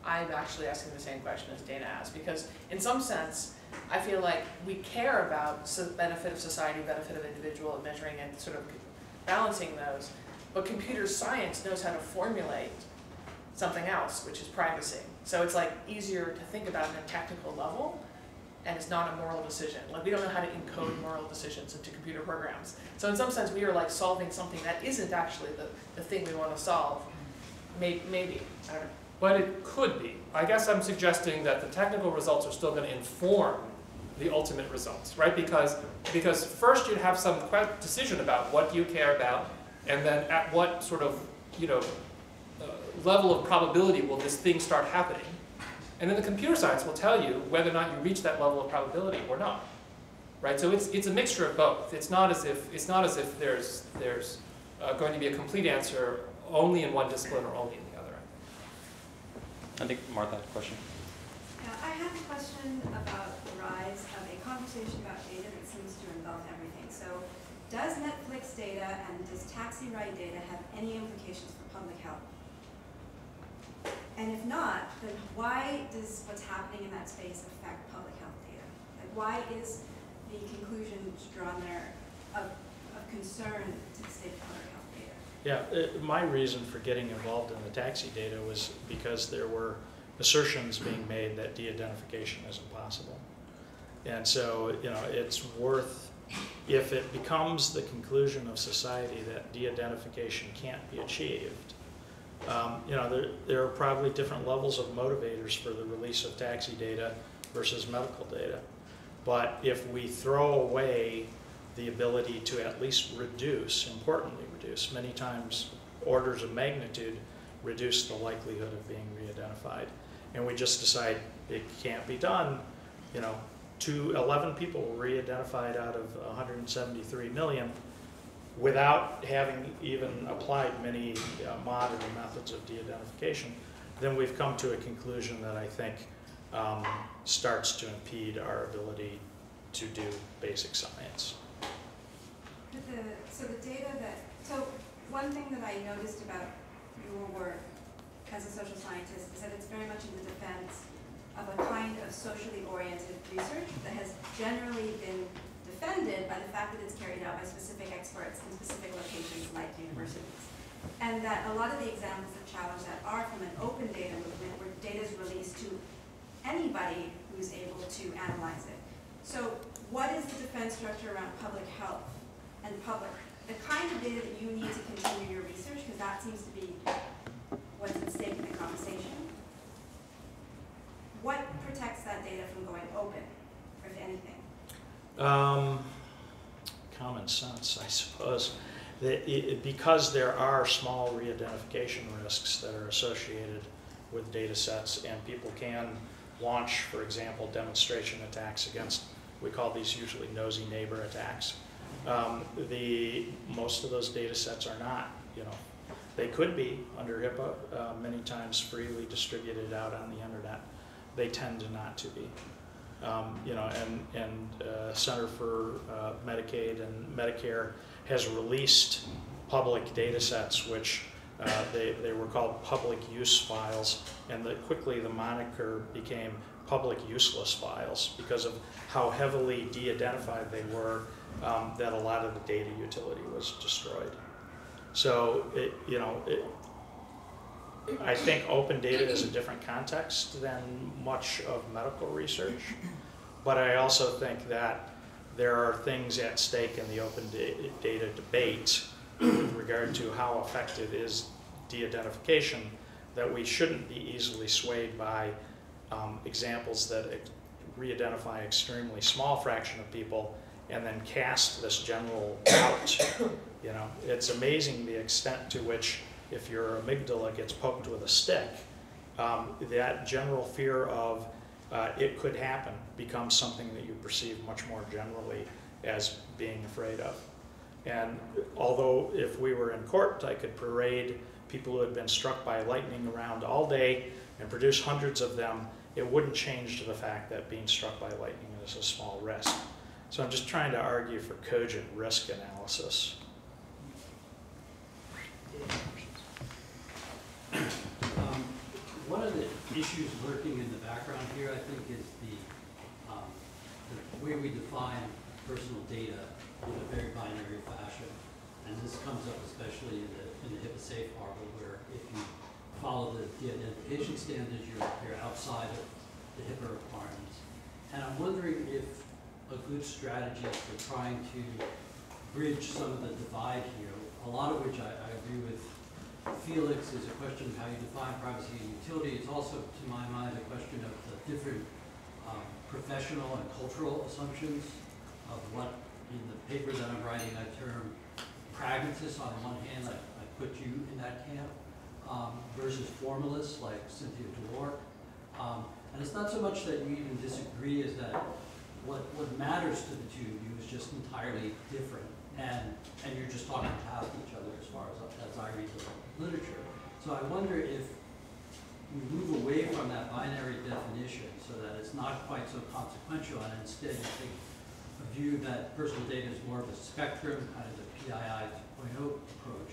I'm actually asking the same question as Dana asked, because in some sense, I feel like we care about benefit of society, benefit of individual, and measuring and sort of balancing those, but computer science knows how to formulate something else, which is privacy. So it's like easier to think about on a technical level, and it's not a moral decision. Like, we don't know how to encode moral decisions into computer programs. So in some sense, we are like solving something that isn't actually the thing we want to solve. Maybe, I don't know. But it could be. I guess I'm suggesting that the technical results are still going to inform the ultimate results, right? Because first you'd have some decision about what you care about, and then at what sort of level of probability will this thing start happening. And then the computer science will tell you whether or not you reach that level of probability or not, right? So it's a mixture of both. It's not as if there's going to be a complete answer only in one discipline or only in the other. I think Martha had a question. Yeah, I have a question about the rise of a conversation about data that seems to involve everything. So, does Netflix data and does taxi ride data have any implications for public health? And if not, then why does what's happening in that space affect public health data? Like, why is the conclusion drawn there of concern to the state of public health data? Yeah, my reason for getting involved in the taxi data was because there were assertions being made that de-identification is impossible. And so, it's worth, if it becomes the conclusion of society that de-identification can't be achieved, there are probably different levels of motivators for the release of taxi data versus medical data. But if we throw away the ability to at least reduce, importantly reduce, many times orders of magnitude reduce the likelihood of being re-identified, and we just decide it can't be done, 11 people were re-identified out of 173 million, without having even applied many modern methods of de-identification, then we've come to a conclusion that I think starts to impede our ability to do basic science. So one thing that I noticed about your work as a social scientist is that it's very much in the defense of a kind of socially oriented research that has generally been defended by the fact that it's carried out by specific experts in specific locations like universities. And that a lot of the examples of challenge that are from an open data movement where data is released to anybody who's able to analyze it. So what is the defense structure around public health and the kind of data that you need to continue your research, because that seems to be what's at stake in the conversation. What protects that data from going open, if anything? Common sense, I suppose. Because there are small re-identification risks that are associated with data sets, and people can launch, for example, demonstration attacks against, we call these usually nosy neighbor attacks. Most of those data sets are not, they could be under HIPAA, many times freely distributed out on the internet. They tend to not to be. Center for Medicaid and Medicare has released public data sets which they were called public use files, and quickly the moniker became public useless files because of how heavily de-identified they were, that a lot of the data utility was destroyed. So I think open data is a different context than much of medical research, but I also think that there are things at stake in the open data debate with regard to how effective is de-identification that we shouldn't be easily swayed by examples that re-identify extremely small fraction of people and then cast this general doubt. It's amazing the extent to which if your amygdala gets poked with a stick, that general fear of it could happen becomes something that you perceive much more generally as being afraid of. And although if we were in court, I could parade people who had been struck by lightning around all day and produce hundreds of them, it wouldn't change the fact that being struck by lightning is a small risk. So I'm just trying to argue for cogent risk analysis. One of the issues lurking in the background here, I think, is the way we define personal data in a very binary fashion. And this comes up especially in the HIPAA safe harbor, where if you follow the de-identification standards, you're outside of the HIPAA requirements. And I'm wondering if a good strategy for trying to bridge some of the divide here, a lot of which I agree with Felix, is a question of how you define privacy and utility. It's also, to my mind, a question of the different professional and cultural assumptions of what, in the paper that I'm writing, I term pragmatists on the one hand, I put you in that camp, versus formalists like Cynthia DeWark. And it's not so much that you even disagree as that what matters to the two of you is just entirely different, and you're just talking past each other as far as I read the literature. So I wonder if we move away from that binary definition so that it's not quite so consequential, and instead you take a view that personal data is more of a spectrum, kind of the PII 2.0 approach,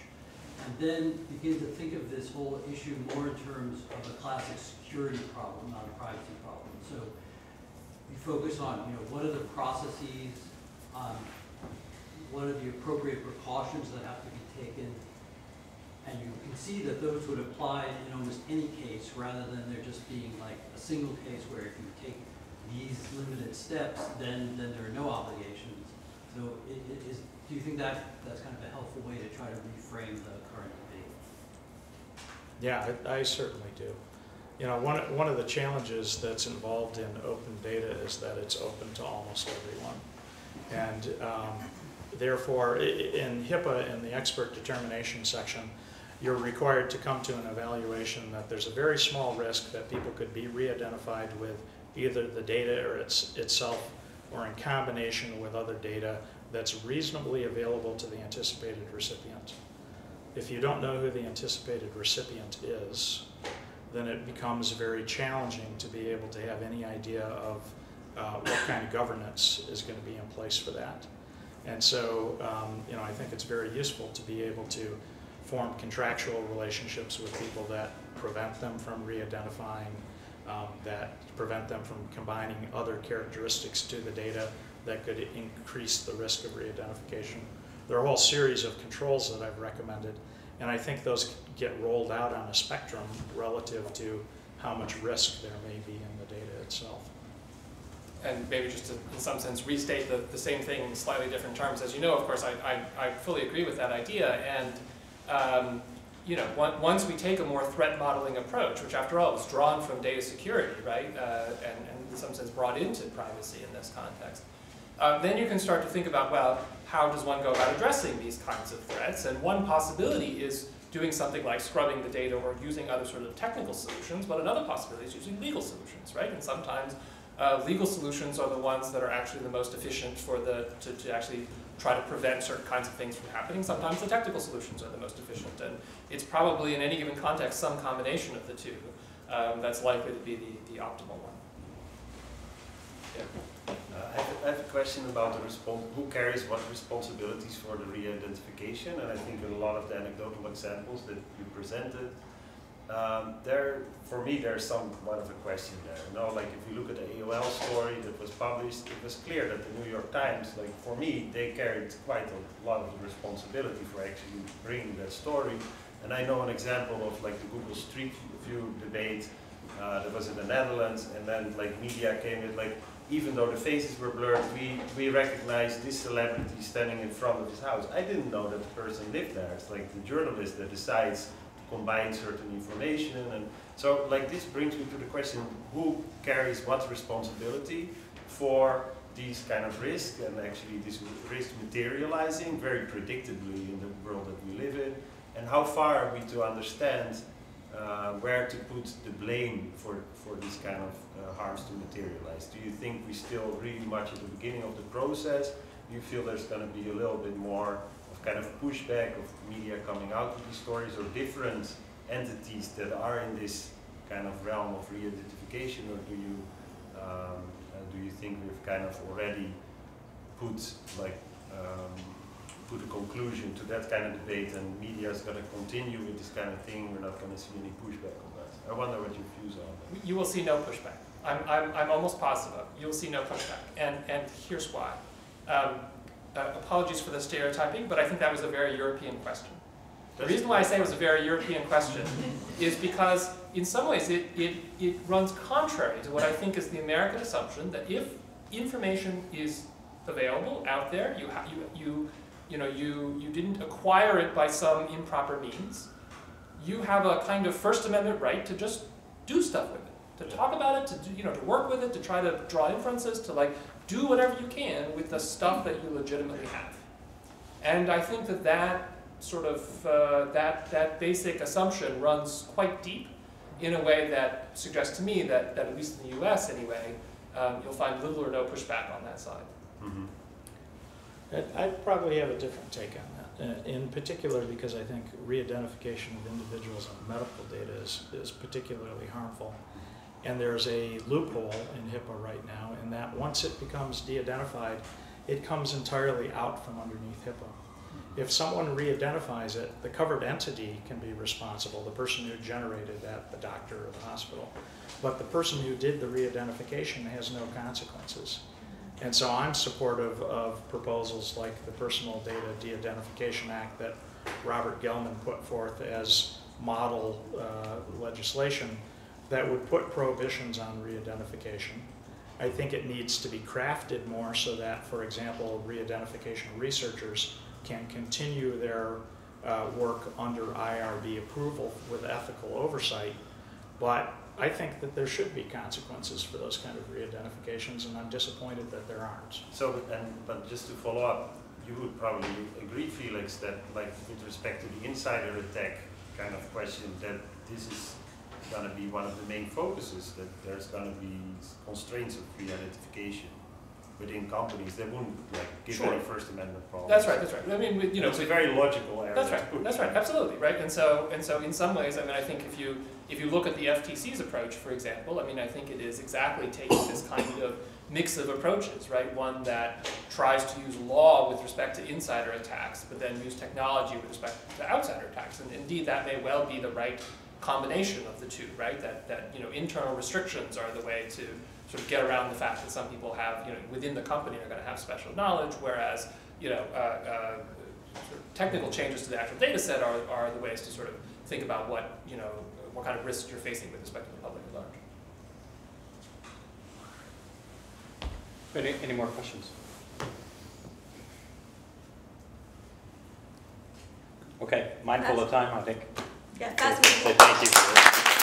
and then begin to think of this whole issue more in terms of a classic security problem, not a privacy problem. So you focus on, what are the processes, what are the appropriate precautions that have to be taken, and you can see that those would apply in almost any case, rather than there just being like a single case where if you take these limited steps, then there are no obligations. So do you think that's kind of a helpful way to try to reframe the current debate? Yeah, I certainly do. One of the challenges that's involved in open data is that it's open to almost everyone. And therefore, in HIPAA, in the expert determination section, you're required to come to an evaluation that there's a very small risk that people could be re-identified with either the data or itself or in combination with other data that's reasonably available to the anticipated recipient. If you don't know who the anticipated recipient is, then it becomes very challenging to be able to have any idea of what kind of governance is going to be in place for that. And so, I think it's very useful to be able to form contractual relationships with people that prevent them from re-identifying, that prevent them from combining other characteristics to the data that could increase the risk of re-identification. There are a whole series of controls that I've recommended, and I think those get rolled out on a spectrum relative to how much risk there may be in the data itself. And maybe just to, in some sense, restate the same thing in slightly different terms. As you know, of course, I fully agree with that idea. And you know, once we take a more threat modeling approach, which after all is drawn from data security, right, and in some sense brought into privacy in this context, then you can start to think about, well, how does one go about addressing these kinds of threats? And one possibility is doing something like scrubbing the data or using other sort of technical solutions, but another possibility is using legal solutions, right? And sometimes legal solutions are the ones that are actually the most efficient for to actually try to prevent certain kinds of things from happening. Sometimes the technical solutions are the most efficient, and it's probably in any given context some combination of the two that's likely to be the optimal one. Yeah. I have a question about who carries what responsibilities for the re-identification, and I think in a lot of the anecdotal examples that you presented, for me there's somewhat of a question there. You know, like if you look at the AOL story that was published, it was clear that the New York Times, like for me, they carried quite a lot of the responsibility for actually bringing that story. And I know an example of like the Google Street View debate that was in the Netherlands, and then like media came with like, even though the faces were blurred, we recognized this celebrity standing in front of his house. I didn't know that the person lived there. It's like the journalist that decides to combine certain information. And so like this brings me to the question, who carries what responsibility for these kind of risks, and actually this risk materializing very predictably in the world that we live in, and how far are we to understand where to put the blame for these kind of harms to materialize? Do you think we still really much at the beginning of the process? Do you feel there's going to be a little bit more of kind of pushback of media coming out with these stories, or different entities that are in this kind of realm of re-identification, or do you think we've kind of already put like put a conclusion to that kind of debate, and media is going to continue with this kind of thing? We're not going to see any pushback on that. I wonder what your views are on that. You will see no pushback. I'm almost positive. You will see no pushback, and here's why. Apologies for the stereotyping, but I think that was a very European question. The reason why I say it was a very European question is because in some ways it runs contrary to what I think is the American assumption that if information is available out there, you didn't acquire it by some improper means, you have a kind of First Amendment right to just do stuff with it, to talk about it, to do, to work with it, to try to draw inferences, to like do whatever you can with the stuff that you legitimately have. And I think that sort of that basic assumption runs quite deep in a way that suggests to me that at least in the U.S. anyway, you'll find little or no pushback on that side. Mm-hmm. I probably have a different take on that, in particular because I think re-identification of individuals on medical data is particularly harmful. And there's a loophole in HIPAA right now in that once it becomes de-identified, it comes entirely out from underneath HIPAA. If someone re-identifies it, the covered entity can be responsible, the person who generated that, the doctor or the hospital. But the person who did the re-identification has no consequences. And so I'm supportive of proposals like the Personal Data De-Identification Act that Robert Gelman put forth as model legislation that would put prohibitions on re-identification. I think it needs to be crafted more so that, for example, re-identification researchers can continue their work under IRB approval with ethical oversight. But I think that there should be consequences for those kind of re-identifications, and I'm disappointed that there aren't. So, but just to follow up, you would probably agree, Felix, that like with respect to the insider attack kind of question, that this is going to be one of the main focuses, that there's going to be constraints of re-identification within companies that wouldn't like give any First Amendment problems. That's right. That's right. I mean, it's a very logical area. That's right. That's right. Absolutely right. And so in some ways, I mean, I think if you look at the FTC's approach, for example, I mean, I think it is exactly taking this kind of mix of approaches, right? One that tries to use law with respect to insider attacks, but then use technology with respect to outsider attacks. And indeed, that may well be the right combination of the two, right? That internal restrictions are the way to sort of get around the fact that some people have, within the company are going to have special knowledge, whereas, sort of technical changes to the actual data set are the ways to sort of think about what, what kind of risks you're facing with respect to the public at large. Any more questions? Okay, mindful of time, I think. Yeah, fascinating. Thank you.